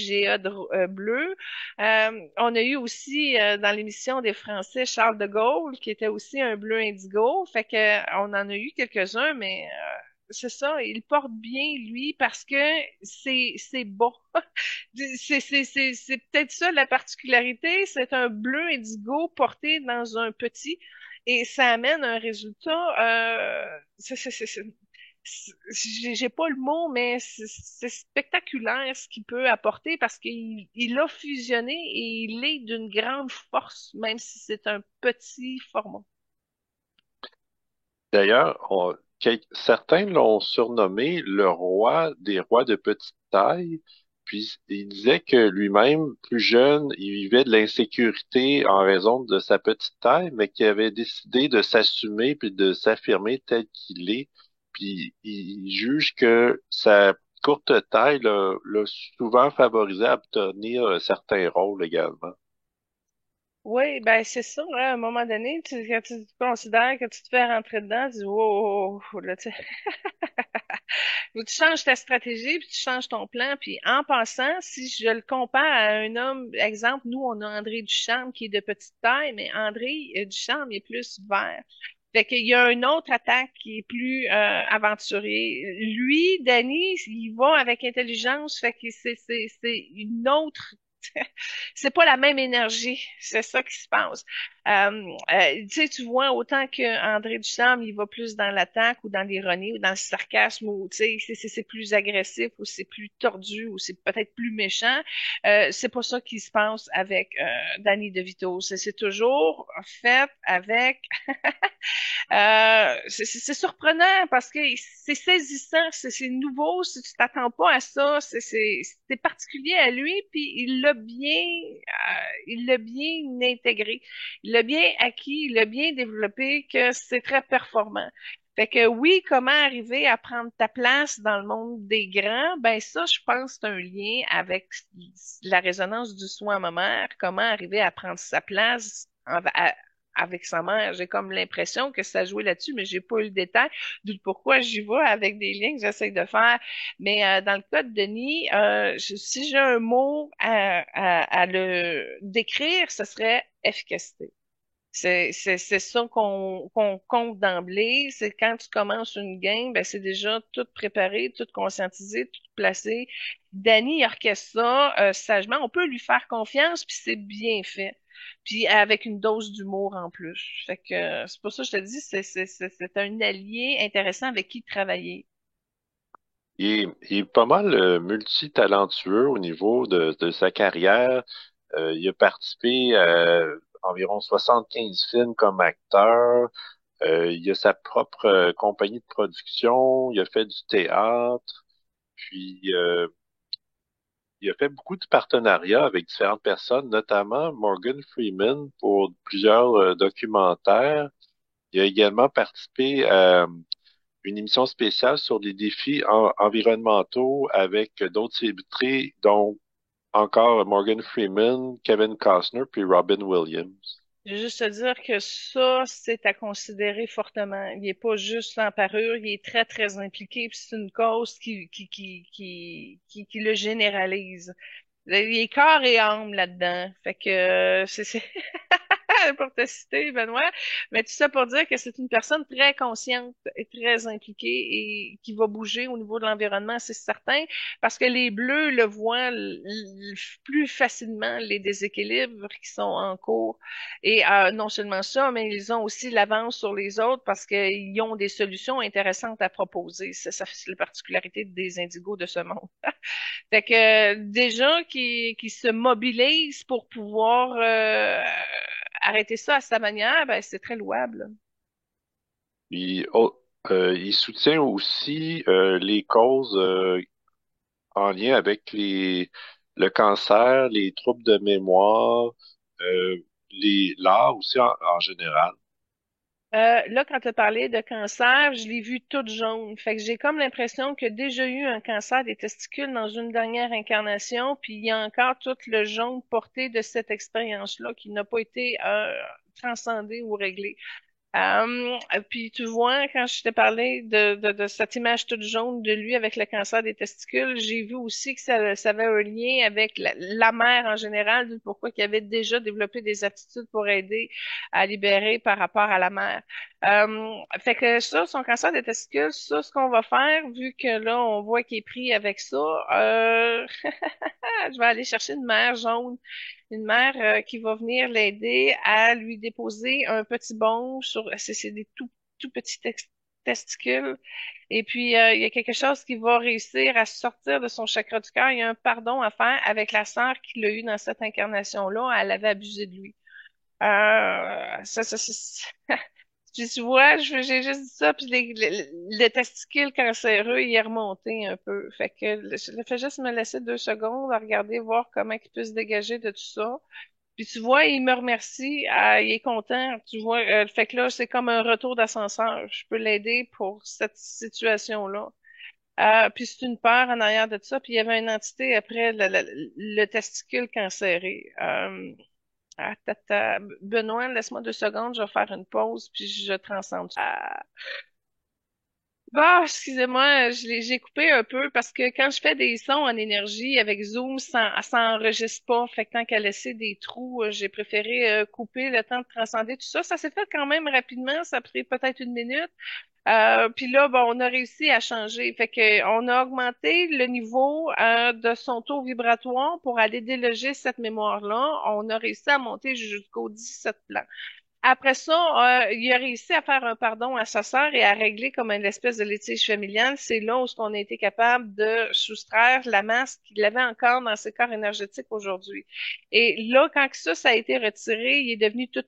bleue. On a eu aussi dans l'émission des Français Charles de Gaulle, qui était aussi un bleu indigo. Fait que on en a eu quelques-uns, mais c'est ça, il porte bien lui parce que c'est beau. C'est peut-être ça la particularité, c'est un bleu indigo porté dans un petit et ça amène un résultat. J'ai pas le mot, mais c'est spectaculaire ce qu'il peut apporter parce qu'il a fusionné et il est d'une grande force, même si c'est un petit format. D'ailleurs, certains l'ont surnommé le roi des rois de petite taille, puis il disait que lui-même, plus jeune, il vivait de l'insécurité en raison de sa petite taille, mais qu'il avait décidé de s'assumer puis de s'affirmer tel qu'il est, puis il juge que sa courte taille l'a souvent favorisé à obtenir certains rôles également. Oui, ben c'est ça, hein, à un moment donné, quand tu considères que tu te fais rentrer dedans, tu dis wow, là, tu sais. Ou tu changes ta stratégie, puis tu changes ton plan, puis en passant, si je le compare à un homme, exemple, nous, on a André Ducharme qui est de petite taille, mais André Ducharme est plus vert. Fait qu'il y a une autre attaque qui est plus aventurée. Lui, Danny, il va avec intelligence, fait que c'est une autre c'est pas la même énergie. C'est ça qui se passe. Tu sais, tu vois, autant que André Ducharme, il va plus dans l'attaque ou dans l'ironie ou dans le sarcasme ou, tu sais, c'est plus agressif ou c'est plus tordu ou c'est peut-être plus méchant. C'est pas ça qui se passe avec Danny DeVito. C'est toujours fait avec c'est surprenant parce que c'est saisissant, c'est nouveau, si tu t'attends pas à ça, c'est particulier à lui, puis il l'a bien intégré, il l'a bien acquis, il l'a bien développé, que c'est très performant. Fait que oui, comment arriver à prendre ta place dans le monde des grands, ben ça, je pense, c'est un lien avec la résonance du soi à ma mère, comment arriver à prendre sa place avec sa mère. J'ai comme l'impression que ça jouait là-dessus, mais j'ai pas eu le détail. D'où pourquoi j'y vais avec des liens que j'essaie de faire. Mais dans le cas de Denis, si j'ai un mot à le décrire, ce serait efficacité. C'est ça qu'on compte d'emblée. C'est quand tu commences une game, ben c'est déjà tout préparé, tout conscientisé, tout placé. Danny il orchestre ça sagement. On peut lui faire confiance, puis c'est bien fait. puis avec une dose d'humour en plus. Fait que c'est pour ça que je te dis, c'est un allié intéressant avec qui travailler. Il est pas mal multitalentueux au niveau de sa carrière. Il a participé à environ 75 films comme acteur. Il a sa propre compagnie de production. Il a fait du théâtre. Puis, il a fait beaucoup de partenariats avec différentes personnes, notamment Morgan Freeman pour plusieurs documentaires. Il a également participé à une émission spéciale sur les défis environnementaux avec d'autres célébrités, dont encore Morgan Freeman, Kevin Costner, puis Robin Williams. Je veux juste te dire que ça, c'est à considérer fortement. Il est pas juste en parure, il est très, très impliqué, puis c'est une cause qui le généralise. Il est corps et âme là-dedans. Fait que c'est pour te citer, Benoît, mais tout ça pour dire que c'est une personne très consciente et très impliquée et qui va bouger au niveau de l'environnement, c'est certain, parce que les Bleus le voient plus facilement, les déséquilibres qui sont en cours. Et non seulement ça, mais ils ont aussi l'avance sur les autres parce qu'ils ont des solutions intéressantes à proposer. Ça c'est la particularité des indigos de ce monde. Fait que des gens qui se mobilisent pour pouvoir arrêter ça à sa manière, ben c'est très louable. Il soutient aussi les causes en lien avec le cancer, les troubles de mémoire, euh, l'art aussi en général. Là, quand tu as parlé de cancer, je l'ai vu toute jaune. Fait que j'ai comme l'impression qu'il y a déjà eu un cancer des testicules dans une dernière incarnation, puis il y a encore tout le jaune porté de cette expérience-là qui n'a pas été transcendé ou réglé. Puis tu vois, quand je t'ai parlé de cette image toute jaune de lui avec le cancer des testicules, j'ai vu aussi que ça avait un lien avec la mère en général, du pourquoi il avait déjà développé des aptitudes pour aider à libérer par rapport à la mère. Fait que ça, son cancer des testicules, ça, ce qu'on va faire, vu que là, on voit qu'il est pris avec ça, je vais aller chercher une mère qui va venir l'aider à lui déposer un petit bon sur, c'est des tout petits testicules. Et puis, il y a quelque chose qui va réussir à sortir de son chakra du cœur. Il y a un pardon à faire avec la sœur qu'il a eu dans cette incarnation-là. Elle avait abusé de lui. Puis tu vois, j'ai juste dit ça, puis le testicule cancéreux, il est remonté un peu. Fait que je fais juste me laisser 2 secondes à regarder, voir comment il peut se dégager de tout ça. Puis tu vois, il me remercie, il est content. Tu vois, fait que là, c'est comme un retour d'ascenseur. Je peux l'aider pour cette situation-là. Puis c'est une peur en arrière de ça. Puis il y avait une entité après le testicule cancéré. Benoît, laisse-moi 2 secondes, je vais faire une pause, puis je transcende. Bon, excusez-moi, j'ai coupé un peu parce que quand je fais des sons en énergie avec Zoom, ça enregistre pas. Fait que tant qu'à laisser des trous, j'ai préféré couper le temps de transcender tout ça. Ça s'est fait quand même rapidement, ça a pris peut-être 1 minute. Puis là, bon, on a réussi à changer. Fait que on a augmenté le niveau de son taux vibratoire pour aller déloger cette mémoire-là. On a réussi à monter jusqu'au 17 plan. Après ça, il a réussi à faire un pardon à sa sœur et à régler comme une espèce de litige familial. C'est là où on a été capable de soustraire la masse qu'il avait encore dans ses corps énergétiques aujourd'hui. Et là, quand ça a été retiré, il est devenu tout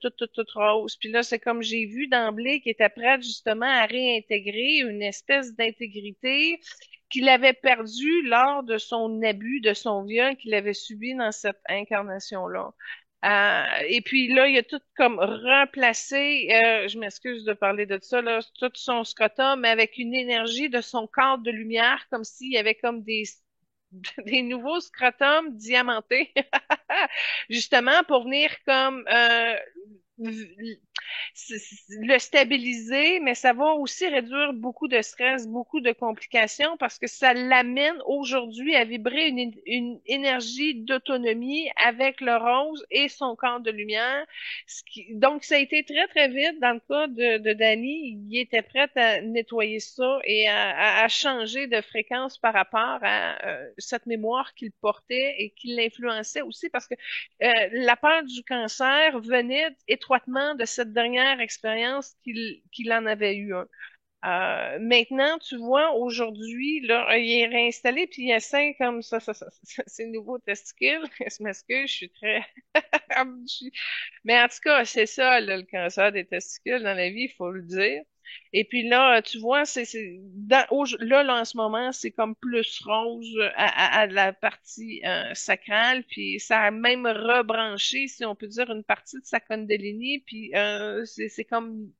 rose. Puis là, c'est comme j'ai vu d'emblée qu'il était prêt justement à réintégrer une espèce d'intégrité qu'il avait perdue lors de son abus, de son viol qu'il avait subi dans cette incarnation-là. Et puis là, il a tout comme remplacé, je m'excuse de parler de ça, là, tout son scrotum, mais avec une énergie de son corps de lumière, comme s'il y avait comme des nouveaux scrotums diamantés, justement pour venir comme le stabiliser, mais ça va aussi réduire beaucoup de stress, beaucoup de complications parce que ça l'amène aujourd'hui à vibrer une énergie d'autonomie avec le rose et son corps de lumière. Donc, ça a été très, très vite dans le cas de Danny. Il était prêt à nettoyer ça et à changer de fréquence par rapport à cette mémoire qu'il portait et qui l'influençait aussi parce que la peur du cancer venait étroitement de cette dernière expérience qu'il en avait eu un. Maintenant, tu vois, aujourd'hui, là, il est réinstallé puis il essaie comme ça ses nouveaux testicules. Je m'excuse, je suis très... Mais en tout cas, c'est ça, là, le cancer des testicules dans la vie, il faut le dire. Et puis là, tu vois, là, en ce moment, c'est comme plus rose à la partie sacrale, puis ça a même rebranché, si on peut dire, une partie de sa Kundalini, puis c'est comme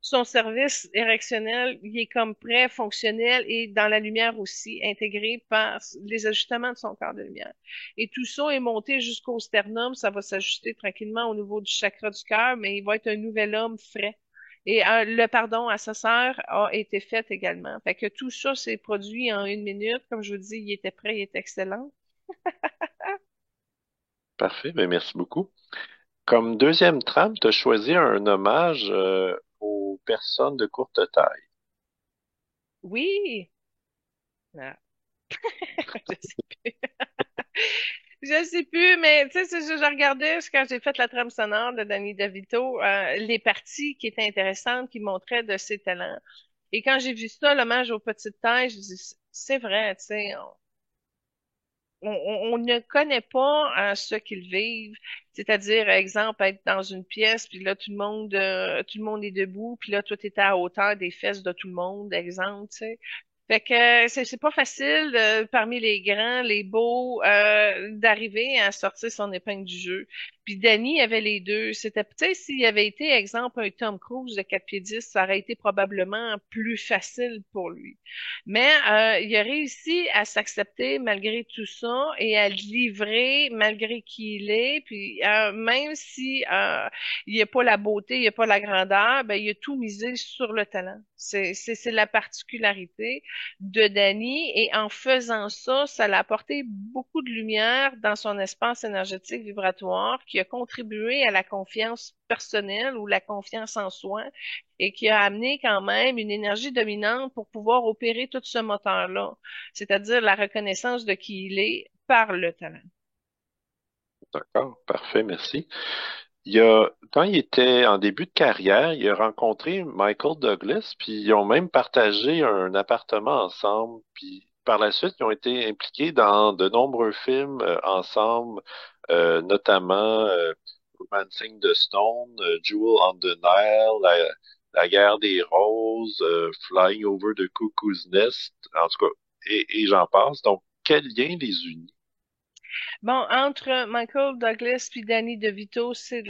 son service érectionnel, il est comme prêt, fonctionnel et dans la lumière aussi, intégré par les ajustements de son corps de lumière. Et tout ça est monté jusqu'au sternum, ça va s'ajuster tranquillement au niveau du chakra du cœur, mais il va être un nouvel homme frais. Et le pardon à sa sœur a été fait également. Fait que tout ça s'est produit en 1 minute. Comme je vous dis, il était prêt, il était excellent. Parfait, ben merci beaucoup. Comme deuxième trame, tu as choisi un hommage aux personnes de courte taille. Oui! Ah, je sais plus. Je sais plus, mais tu sais, je regardais quand j'ai fait la trame sonore de Danny DeVito, les parties qui étaient intéressantes, qui montraient de ses talents. Et quand j'ai vu ça, l'hommage aux petites tailles, je dis, c'est vrai, tu sais, on ne connaît pas ce qu'ils vivent. C'est-à-dire, exemple, être dans une pièce, puis là, tout le monde est debout, puis là, toi, t'es à hauteur des fesses de tout le monde, exemple, tu sais. Fait que c'est pas facile parmi les grands, les beaux, d'arriver à sortir son épingle du jeu. Puis Danny avait les deux. C'était peut-être s'il avait été, exemple, un Tom Cruise de 4 pieds 10, ça aurait été probablement plus facile pour lui. Mais il a réussi à s'accepter malgré tout ça et à le livrer malgré qui il est. Puis même si il n'y a pas la beauté, il n'y a pas la grandeur, ben il a tout misé sur le talent. C'est la particularité de Danny. Et en faisant ça, ça l'a apporté beaucoup de lumière dans son espace énergétique vibratoire qui a contribué à la confiance personnelle ou la confiance en soi et qui a amené quand même une énergie dominante pour pouvoir opérer tout ce moteur-là, c'est-à-dire la reconnaissance de qui il est par le talent. D'accord, parfait, merci. Quand il était en début de carrière, il a rencontré Michael Douglas, puis ils ont même partagé un appartement ensemble, puis par la suite, ils ont été impliqués dans de nombreux films ensemble, notamment Romancing the Stone, Jewel on the Nile, La guerre des roses, Flying over the Cuckoo's Nest, en tout cas, et j'en passe. Donc, quel lien les unit? Bon, entre Michael Douglas puis Danny DeVito, c'est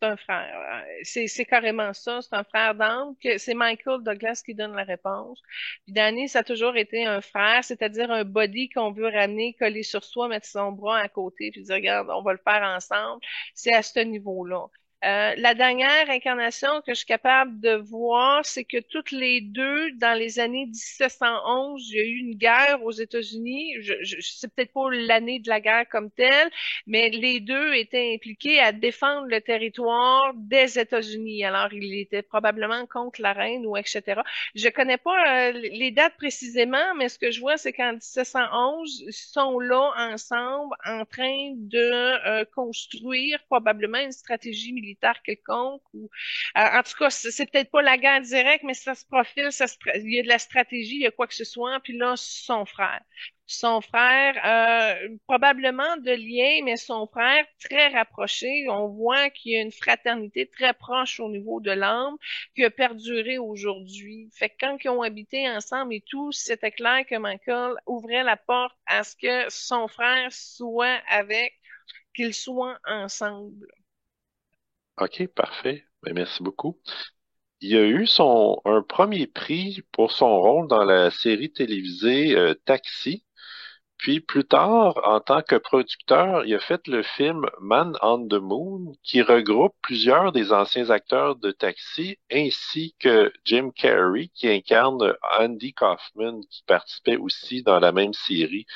un frère. C'est carrément ça, c'est un frère d'âme. C'est Michael Douglas qui donne la réponse. Puis Danny, ça a toujours été un frère, c'est-à-dire un body qu'on veut ramener, coller sur soi, mettre son bras à côté, puis dire, regarde, on va le faire ensemble. C'est à ce niveau-là. La dernière incarnation que je suis capable de voir, c'est que toutes les deux, dans les années 1711, il y a eu une guerre aux États-Unis. C'est peut-être pas l'année de la guerre comme telle, mais les deux étaient impliqués à défendre le territoire des États-Unis. Alors, il était probablement contre la reine ou etc. Je connais pas les dates précisément, mais ce que je vois, c'est qu'en 1711, ils sont là ensemble en train de construire probablement une stratégie militaire quelconque. En tout cas, c'est peut-être pas la guerre directe, mais ça se profile, il y a de la stratégie, il y a quoi que ce soit. Puis là, son frère. Son frère, probablement de lien, mais son frère très rapproché. On voit qu'il y a une fraternité très proche au niveau de l'âme qui a perduré aujourd'hui. Fait que quand ils ont habité ensemble et tout, c'était clair que Michael ouvrait la porte à ce que son frère soit avec, qu'ils soient ensemble. OK, parfait. Ben, merci beaucoup. Il a eu un premier prix pour son rôle dans la série télévisée Taxi. Puis plus tard, en tant que producteur, il a fait le film Man on the Moon, qui regroupe plusieurs des anciens acteurs de Taxi, ainsi que Jim Carrey, qui incarne Andy Kaufman, qui participait aussi dans la même série.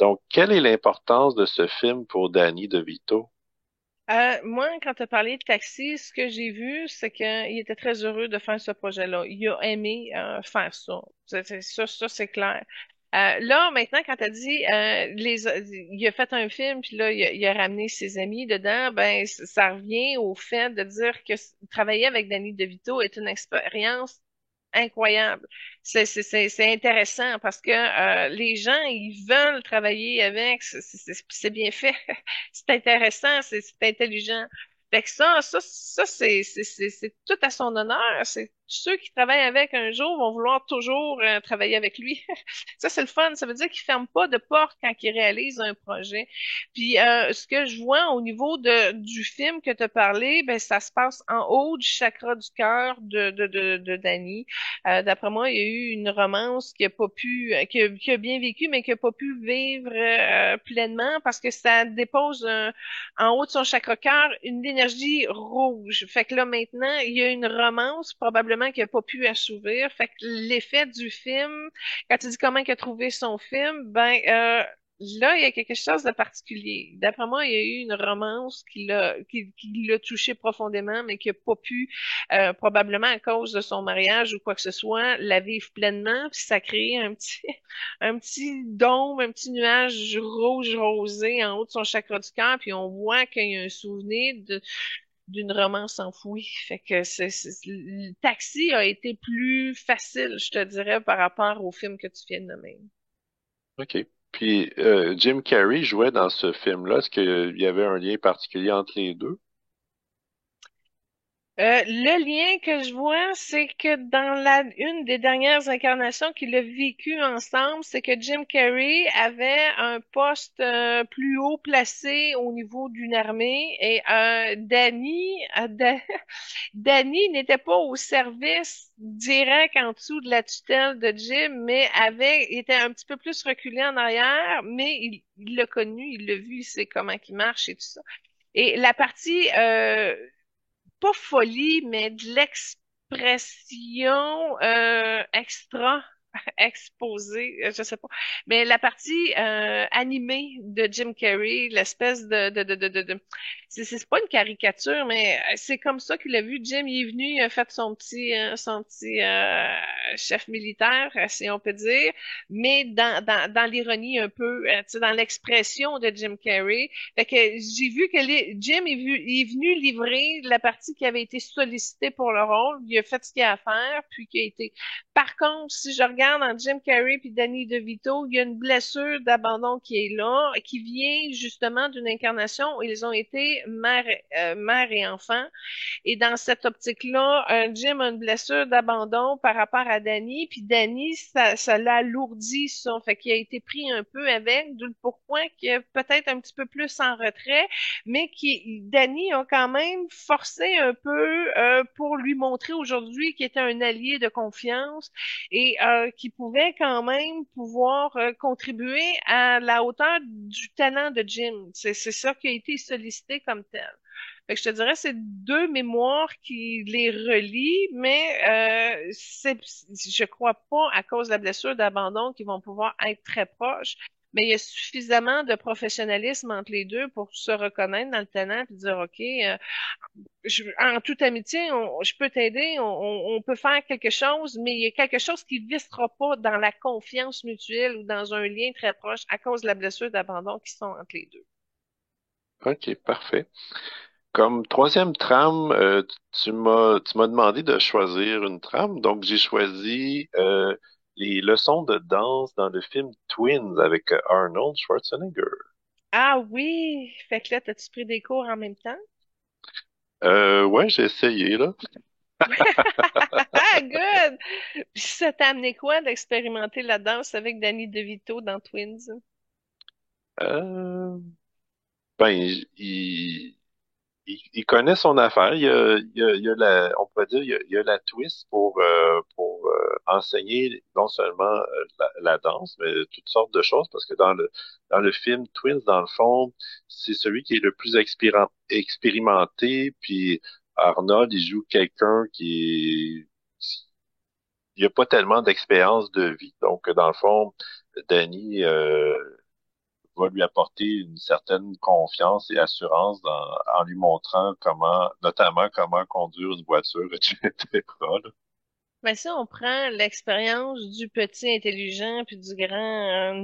Donc, quelle est l'importance de ce film pour Danny DeVito? Moi, quand tu as parlé de Taxi, ce que j'ai vu, c'est qu'il était très heureux de faire ce projet-là. Il a aimé faire ça. Ça, c'est clair. Là, maintenant, quand tu as dit il a fait un film, puis là, il a ramené ses amis dedans, ben ça revient au fait de dire que travailler avec Danny DeVito est une expérience incroyable. C'est intéressant parce que les gens, ils veulent travailler avec, c'est bien fait, c'est intéressant, c'est intelligent. Fait que ça c'est tout à son honneur. C'est ceux qui travaillent avec un jour vont vouloir toujours travailler avec lui. Ça, c'est le fun. Ça veut dire qu'il ferme pas de porte quand il réalise un projet. Puis ce que je vois au niveau du film que tu as parlé, ben ça se passe en haut du chakra du cœur de Danny. D'après moi, il y a eu une romance qui a pas pu, qui a bien vécu, mais qui a pas pu vivre pleinement parce que ça dépose en haut de son chakra-cœur une énergie rouge. Fait que là, maintenant, il y a une romance probablement qui a pas pu assouvir. Fait que l'effet du film, quand tu dis comment il a trouvé son film, ben là, il y a quelque chose de particulier. D'après moi, il y a eu une romance qui l'a touché profondément, mais qui a pas pu, probablement à cause de son mariage ou quoi que ce soit, la vivre pleinement. Puis ça crée un petit, un petit dôme, un petit nuage rouge rosé en haut de son chakra du cœur. Puis on voit qu'il y a un souvenir d'une romance enfouie. Fait que le Taxi a été plus facile, je te dirais, par rapport au film que tu viens de nommer. OK. Puis Jim Carrey jouait dans ce film-là. Est-ce qu'il y avait un lien particulier entre les deux? Le lien que je vois, c'est que dans une des dernières incarnations qu'il a vécues ensemble, c'est que Jim Carrey avait un poste plus haut placé au niveau d'une armée et Danny n'était pas au service direct en dessous de la tutelle de Jim, mais était un petit peu plus reculé en arrière, mais il l'a connu, il l'a vu, il sait comment il marche et tout ça. Et la partie pas folie, mais de l'expression extra exposée, je sais pas. Mais la partie animée de Jim Carrey, l'espèce c'est pas une caricature, mais c'est comme ça qu'il a vu. Jim, il est venu, il a fait son petit chef militaire, si on peut dire, mais dans l'ironie un peu, tu sais, dans l'expression de Jim Carrey. Fait que j'ai vu que Jim est venu livrer la partie qui avait été sollicitée pour le rôle. Il a fait ce qu'il a à faire, puis qui a été. Par contre, si je regarde en Jim Carrey puis Danny DeVito, il y a une blessure d'abandon qui est là, qui vient justement d'une incarnation où ils ont été mère et enfant. Et dans cette optique-là, Jim a une blessure d'abandon par rapport à Danny, puis Danny, ça l'alourdit, ça. Fait qu'il a été pris un peu avec, d'où le pourquoi qu'il est peut-être un petit peu plus en retrait, mais Danny a quand même forcé un peu pour lui montrer aujourd'hui qu'il était un allié de confiance et qui pouvait quand même pouvoir contribuer à la hauteur du talent de Jim. C'est ça qui a été sollicité comme tel. Fait que je te dirais, c'est deux mémoires qui les relient, mais je crois pas à cause de la blessure d'abandon qu'ils vont pouvoir être très proches. Mais il y a suffisamment de professionnalisme entre les deux pour se reconnaître dans le talent et dire, OK, en toute amitié, je peux t'aider, on peut faire quelque chose, mais il y a quelque chose qui ne vissera pas dans la confiance mutuelle ou dans un lien très proche à cause de la blessure d'abandon qui sont entre les deux. OK, parfait. Comme troisième trame, tu m'as demandé de choisir une trame, donc j'ai choisi les leçons de danse dans le film Twins avec Arnold Schwarzenegger. Ah oui! Fait que là, t'as-tu pris des cours en même temps? Ouais, j'ai essayé là. Ah, good! Puis ça t'a amené quoi d'expérimenter la danse avec Danny DeVito dans Twins? Euh, ben, il, il connaît son affaire. Il y a on pourrait dire, il y a la twist pour enseigner non seulement la danse, mais toutes sortes de choses, parce que dans le film Twins, dans le fond, c'est celui qui est le plus expérimenté, puis Arnold, il joue quelqu'un il a pas tellement d'expérience de vie. Donc, dans le fond, Danny, va lui apporter une certaine confiance et assurance en lui montrant notamment comment conduire une voiture, etc. là. Mais ça, on prend l'expérience du petit intelligent puis du grand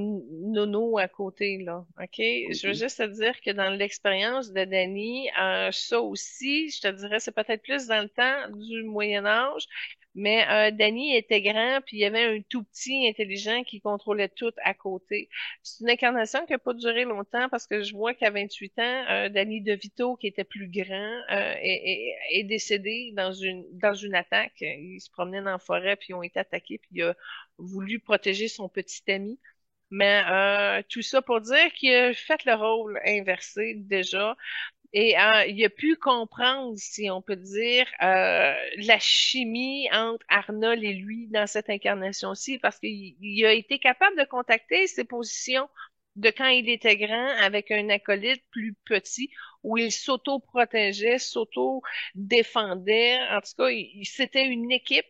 nono à côté, là. OK? Je veux Oui. juste te dire que dans l'expérience de Danny, ça aussi, je te dirais, c'est peut-être plus dans le temps du Moyen Âge, mais Danny était grand puis il y avait un tout petit intelligent qui contrôlait tout à côté. C'est une incarnation qui n'a pas duré longtemps parce que je vois qu'à 28 ans, Danny DeVito, qui était plus grand, est décédé dans une attaque. Il se promenait dans la forêt, puis ils ont été attaqués, puis il a voulu protéger son petit ami. Mais tout ça pour dire qu'il a fait le rôle inversé déjà. Et il a pu comprendre, si on peut dire, la chimie entre Arnold et lui dans cette incarnation-ci, parce qu'il a été capable de contacter ses positions de quand il était grand avec un acolyte plus petit, où il s'auto-protégeait, s'auto-défendait. En tout cas, c'était une équipe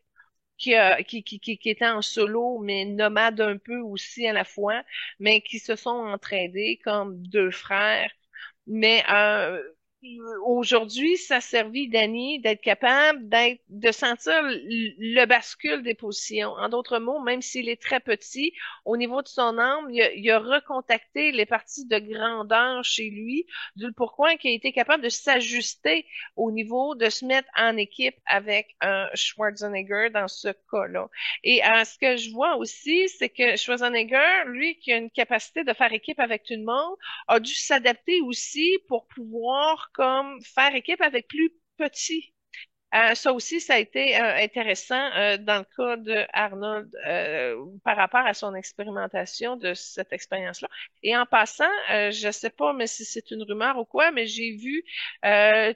qui était en solo, mais nomade un peu aussi à la fois, mais qui se sont entraidés comme deux frères. Mais aujourd'hui, ça a servi Danny d'être capable de sentir le bascule des positions. En d'autres mots, même s'il est très petit, au niveau de son âme, il a recontacté les parties de grandeur chez lui, du pourquoi il a été capable de s'ajuster au niveau de se mettre en équipe avec un Schwarzenegger dans ce cas-là. Et ce que je vois aussi, c'est que Schwarzenegger, lui, qui a une capacité de faire équipe avec tout le monde, a dû s'adapter aussi pour pouvoir comme faire équipe avec plus petits. Ça aussi, ça a été intéressant dans le cas de Arnold par rapport à son expérimentation de cette expérience-là. Et en passant, je sais pas mais si c'est une rumeur ou quoi, mais j'ai vu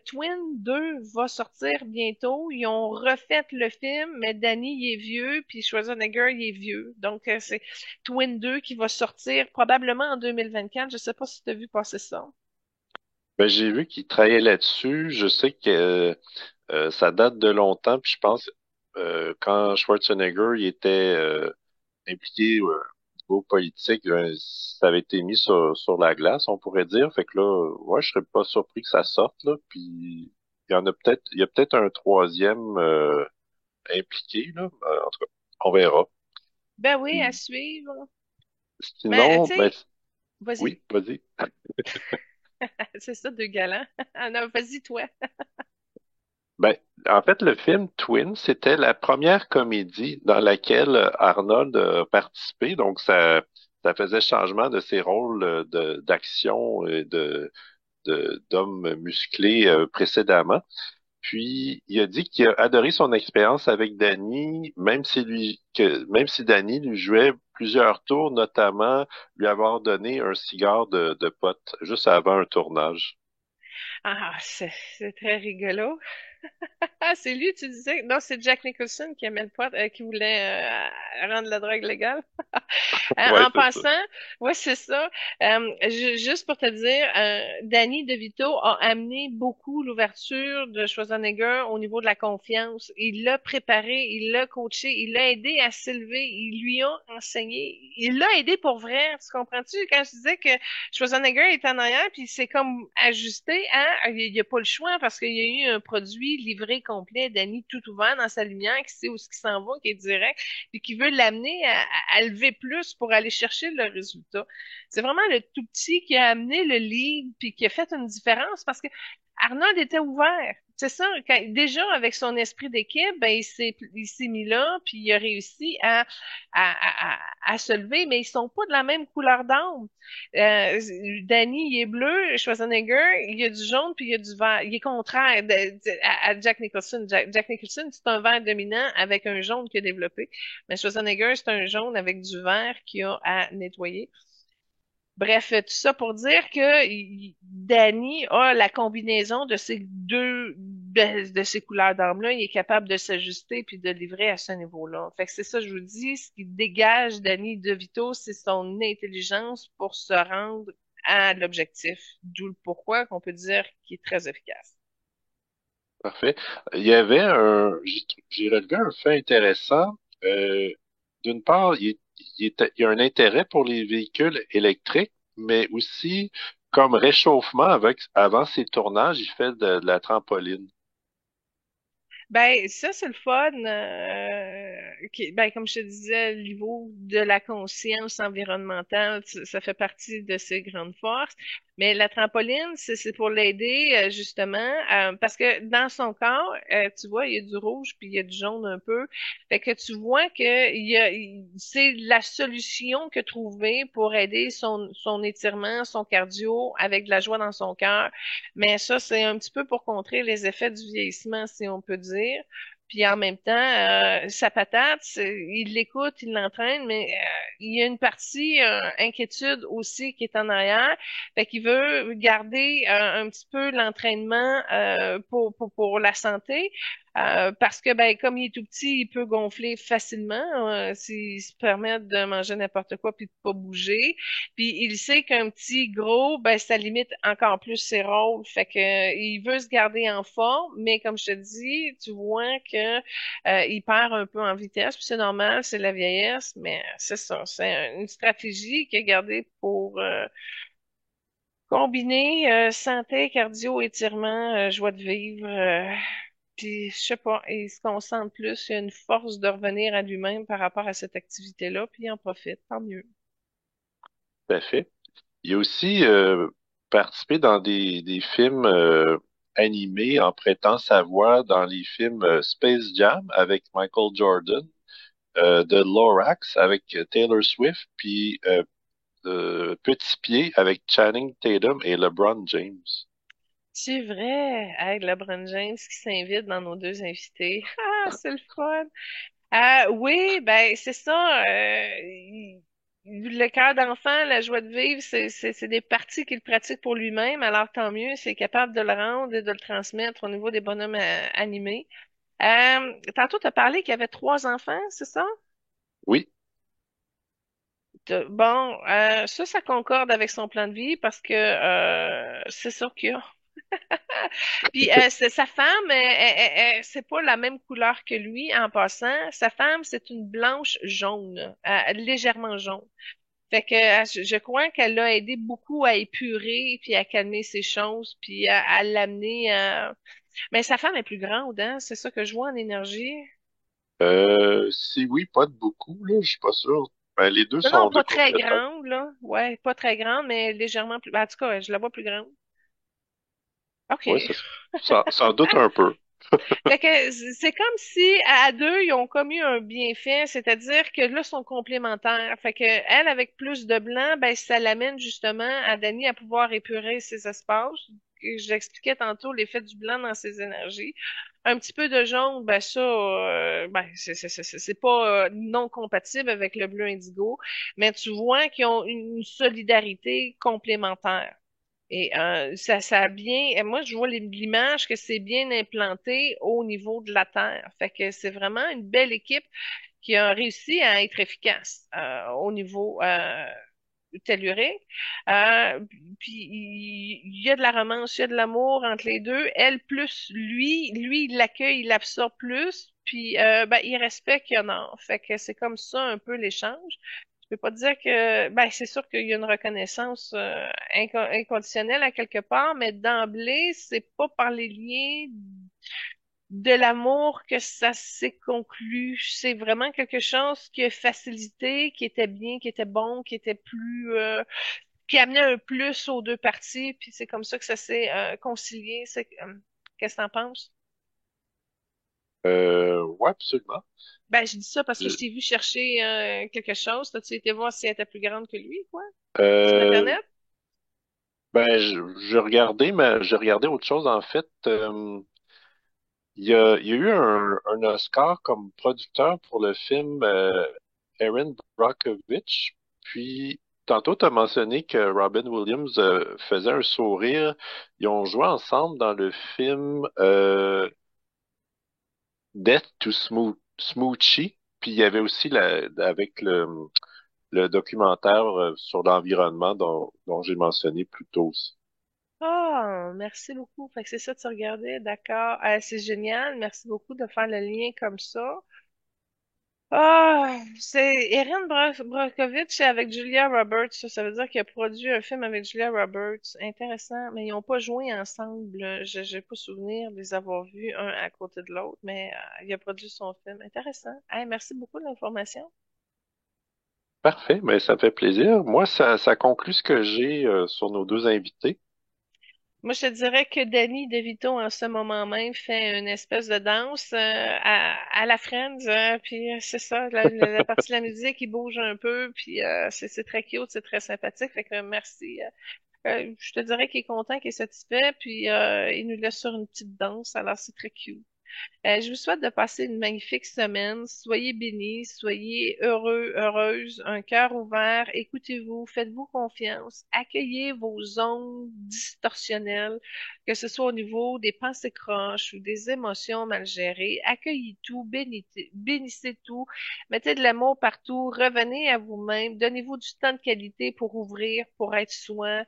Twin 2 va sortir bientôt. Ils ont refait le film, mais Danny il est vieux, puis Schwarzenegger il est vieux. Donc c'est Twin 2 qui va sortir probablement en 2024. Je sais pas si tu as vu passer ça. Ben, j'ai vu qu'il travaillait là-dessus. Je sais que ça date de longtemps, puis je pense quand Schwarzenegger il était impliqué au niveau politique, ça avait été mis sur la glace, on pourrait dire. Fait que là, ouais, je serais pas surpris que ça sorte, là. Puis il y a peut-être un troisième impliqué, là. En tout cas, on verra. Ben oui, à Puis, suivre. Mais sinon, tu ben, sais, vas-y. oui, vas-y. C'est ça, deux galants. Ah non, vas-y, toi. Ben, en fait, le film Twin, c'était la première comédie dans laquelle Arnold a participé. Donc, ça faisait changement de ses rôles d'action et d'homme musclé précédemment. Puis, il a dit qu'il a adoré son expérience avec Danny, même si Danny lui jouait plusieurs tours, notamment lui avoir donné un cigare de pote juste avant un tournage. Ah, c'est très rigolo. Ah, c'est lui, tu disais? Non, c'est Jack Nicholson qui aimait le pot, qui voulait rendre la drogue légale. Ouais, En c'est ça. passant, ouais, c'est ça. Juste pour te dire, Danny DeVito a amené beaucoup l'ouverture de Schwarzenegger au niveau de la confiance. Il l'a préparé, il l'a coaché, il l'a aidé à s'élever, il lui a enseigné, il l'a aidé pour vrai. Tu comprends-tu? Quand je disais que Schwarzenegger est en arrière, puis c'est comme ajusté à, il n'y a pas le choix parce qu'il y a eu un produit livré complet, Danny tout ouvert dans sa lumière, qui sait où ce qui s'en va, qui est direct puis qui veut l'amener à lever plus pour aller chercher le résultat. C'est vraiment le tout petit qui a amené le lead puis qui a fait une différence parce que Arnold était ouvert. C'est ça, déjà avec son esprit d'équipe, ben il s'est mis là, puis il a réussi à se lever, mais ils sont pas de la même couleur d'âme. Danny, il est bleu, Schwarzenegger, il y a du jaune, puis il y a du vert. Il est contraire à Jack Nicholson. Jack Nicholson, c'est un vert dominant avec un jaune qu'il a développé. Mais Schwarzenegger, c'est un jaune avec du vert qu'il a à nettoyer. Bref, tout ça pour dire que Danny a la combinaison de ces de ces couleurs d'armes-là. Il est capable de s'ajuster puis de livrer à ce niveau-là. Fait que c'est ça, je vous dis, ce qui dégage Danny DeVito, c'est son intelligence pour se rendre à l'objectif. D'où le pourquoi qu'on peut dire qu'il est très efficace. Parfait. Il y avait j'ai relevé un fait intéressant. Euh, D'une part, il y a un intérêt pour les véhicules électriques, mais aussi comme réchauffement avant ses tournages, il fait de la trampoline. Ben, ça, c'est le fun. Ben, comme je te disais, le niveau de la conscience environnementale, ça fait partie de ses grandes forces. Mais la trampoline, c'est pour l'aider, justement, parce que dans son corps, tu vois, il y a du rouge puis il y a du jaune un peu. Fait que tu vois que c'est la solution que trouver pour aider son étirement, son cardio avec de la joie dans son cœur. Mais ça, c'est un petit peu pour contrer les effets du vieillissement, si on peut dire. Puis en même temps, sa patate, il l'écoute, il l'entraîne, mais il y a une partie inquiétude aussi qui est en arrière. Fait qu'il veut garder un petit peu l'entraînement pour la santé. Parce que ben comme il est tout petit, il peut gonfler facilement s'il se permet de manger n'importe quoi puis de pas bouger. Puis il sait qu'un petit gros, ben ça limite encore plus ses rôles. Fait que il veut se garder en forme, mais comme je te dis, tu vois que il perd un peu en vitesse. Puis c'est normal, c'est la vieillesse, mais c'est ça, c'est une stratégie qu'il a gardée pour combiner santé, cardio, étirement, joie de vivre. Puis je sais pas, il se concentre plus, il a une force de revenir à lui-même par rapport à cette activité-là, puis il en profite, tant mieux. Tout à fait. Il a aussi participé dans des films animés en prêtant sa voix dans les films Space Jam avec Michael Jordan, de Lorax avec Taylor Swift, puis Petit Pied avec Channing Tatum et LeBron James. C'est vrai, avec LeBron James qui s'invite dans nos deux invités. Ah, c'est le fun. Oui, ben c'est ça. Le cœur d'enfant, la joie de vivre, c'est des parties qu'il pratique pour lui-même. Alors tant mieux, c'est capable de le rendre et de le transmettre au niveau des bonhommes animés. Tantôt, tu as parlé qu'il y avait trois enfants, c'est ça? Oui, Bon, ça concorde avec son plan de vie parce que c'est sûr qu'il y a. Puis sa femme, c'est pas la même couleur que lui en passant. Sa femme, c'est une blanche jaune, légèrement jaune. Fait que je crois qu'elle l'a aidé beaucoup à épurer puis à calmer ses choses puis à l'amener à... Mais sa femme est plus grande, hein? C'est ça que je vois en énergie. si oui, pas de beaucoup, là, je suis pas sûr. Ben, les deux Non, non, sont de pas très courte taille. grande, là. Ouais, pas très grande, mais légèrement plus... Ben, en tout cas, je la vois plus grande. OK. Oui, ça en doute un peu. Fait que c'est comme si à deux, ils ont commis un bienfait, c'est-à-dire que là, ils sont complémentaires. Fait que elle, avec plus de blanc, ben ça l'amène justement à Dany à pouvoir épurer ses espaces. Que je l'expliquais tantôt, l'effet du blanc dans ses énergies. Un petit peu de jaune, ben ça, ben c'est pas non compatible avec le bleu indigo, mais tu vois qu'ils ont une solidarité complémentaire. Et ça a bien, moi je vois l'image que c'est bien implanté au niveau de la Terre. Fait que c'est vraiment une belle équipe qui a réussi à être efficace au niveau tellurique. Euh, Puis il y a de la romance, il y a de l'amour entre les deux. Elle plus lui il l'accueille, il l'absorbe plus. Puis ben, il respecte, il honore. Fait que c'est comme ça un peu l'échange. Je peux pas te dire que, ben, c'est sûr qu'il y a une reconnaissance inconditionnelle à quelque part, mais d'emblée, c'est pas par les liens de l'amour que ça s'est conclu. C'est vraiment quelque chose qui a facilité, qui était bien, qui était bon, qui était plus, qui amenait un plus aux deux parties, puis c'est comme ça que ça s'est concilié. Qu'est-ce que t'en penses? Ouais, absolument. Ben, je dis ça parce que je t'ai vu chercher quelque chose. T'as-tu été voir si elle était plus grande que lui, quoi? Sur Euh, Internet? ben, je regardais, mais je regardais autre chose en fait. Il y a eu un Oscar comme producteur pour le film Erin Brockovich. Puis Tantôt, tu as mentionné que Robin Williams faisait un sourire. Ils ont joué ensemble dans le film Death to Smoochie. Puis il y avait aussi avec le documentaire sur l'environnement dont j'ai mentionné plus tôt aussi. Ah, merci beaucoup. Fait que c'est ça que tu regardais, d'accord. C'est génial. Merci beaucoup de faire le lien comme ça. Ah, c'est Erin Brockovich avec Julia Roberts. Ça veut dire qu'il a produit un film avec Julia Roberts. Intéressant, mais ils n'ont pas joué ensemble. Je n'ai pas souvenir de les avoir vus un à côté de l'autre, mais il a produit son film. Intéressant. Hey, merci beaucoup de l'information. Parfait, mais ça fait plaisir. Moi, ça conclut ce que j'ai sur nos deux invités. Moi, je te dirais que Danny DeVito, en ce moment même, fait une espèce de danse à la Friends. Puis c'est ça, la partie de la musique, il bouge un peu. Puis c'est très cute, c'est très sympathique. Fait que merci. Je te dirais qu'il est content, qu'il est satisfait. Puis il nous laisse sur une petite danse. Alors, c'est très cute. Je vous souhaite de passer une magnifique semaine. Soyez bénis, soyez heureux, heureuses, un cœur ouvert. Écoutez-vous, faites-vous confiance, accueillez vos ondes distorsionnelles, que ce soit au niveau des pensées croches ou des émotions mal gérées. Accueillez tout, bénissez tout, mettez de l'amour partout, revenez à vous-même, donnez-vous du temps de qualité pour ouvrir, pour être soi.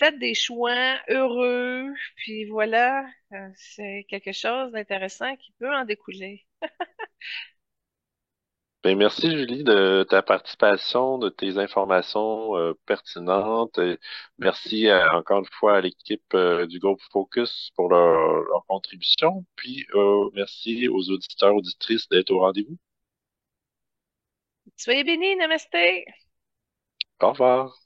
Faites des choix heureux, puis voilà, c'est quelque chose d'intéressant qui peut en découler. Ben, merci Julie de ta participation, de tes informations pertinentes. Et merci encore une fois à l'équipe du groupe Focus pour leur contribution. Puis merci aux auditeurs, auditrices d'être au rendez-vous. Soyez bénis, namasté! Au revoir.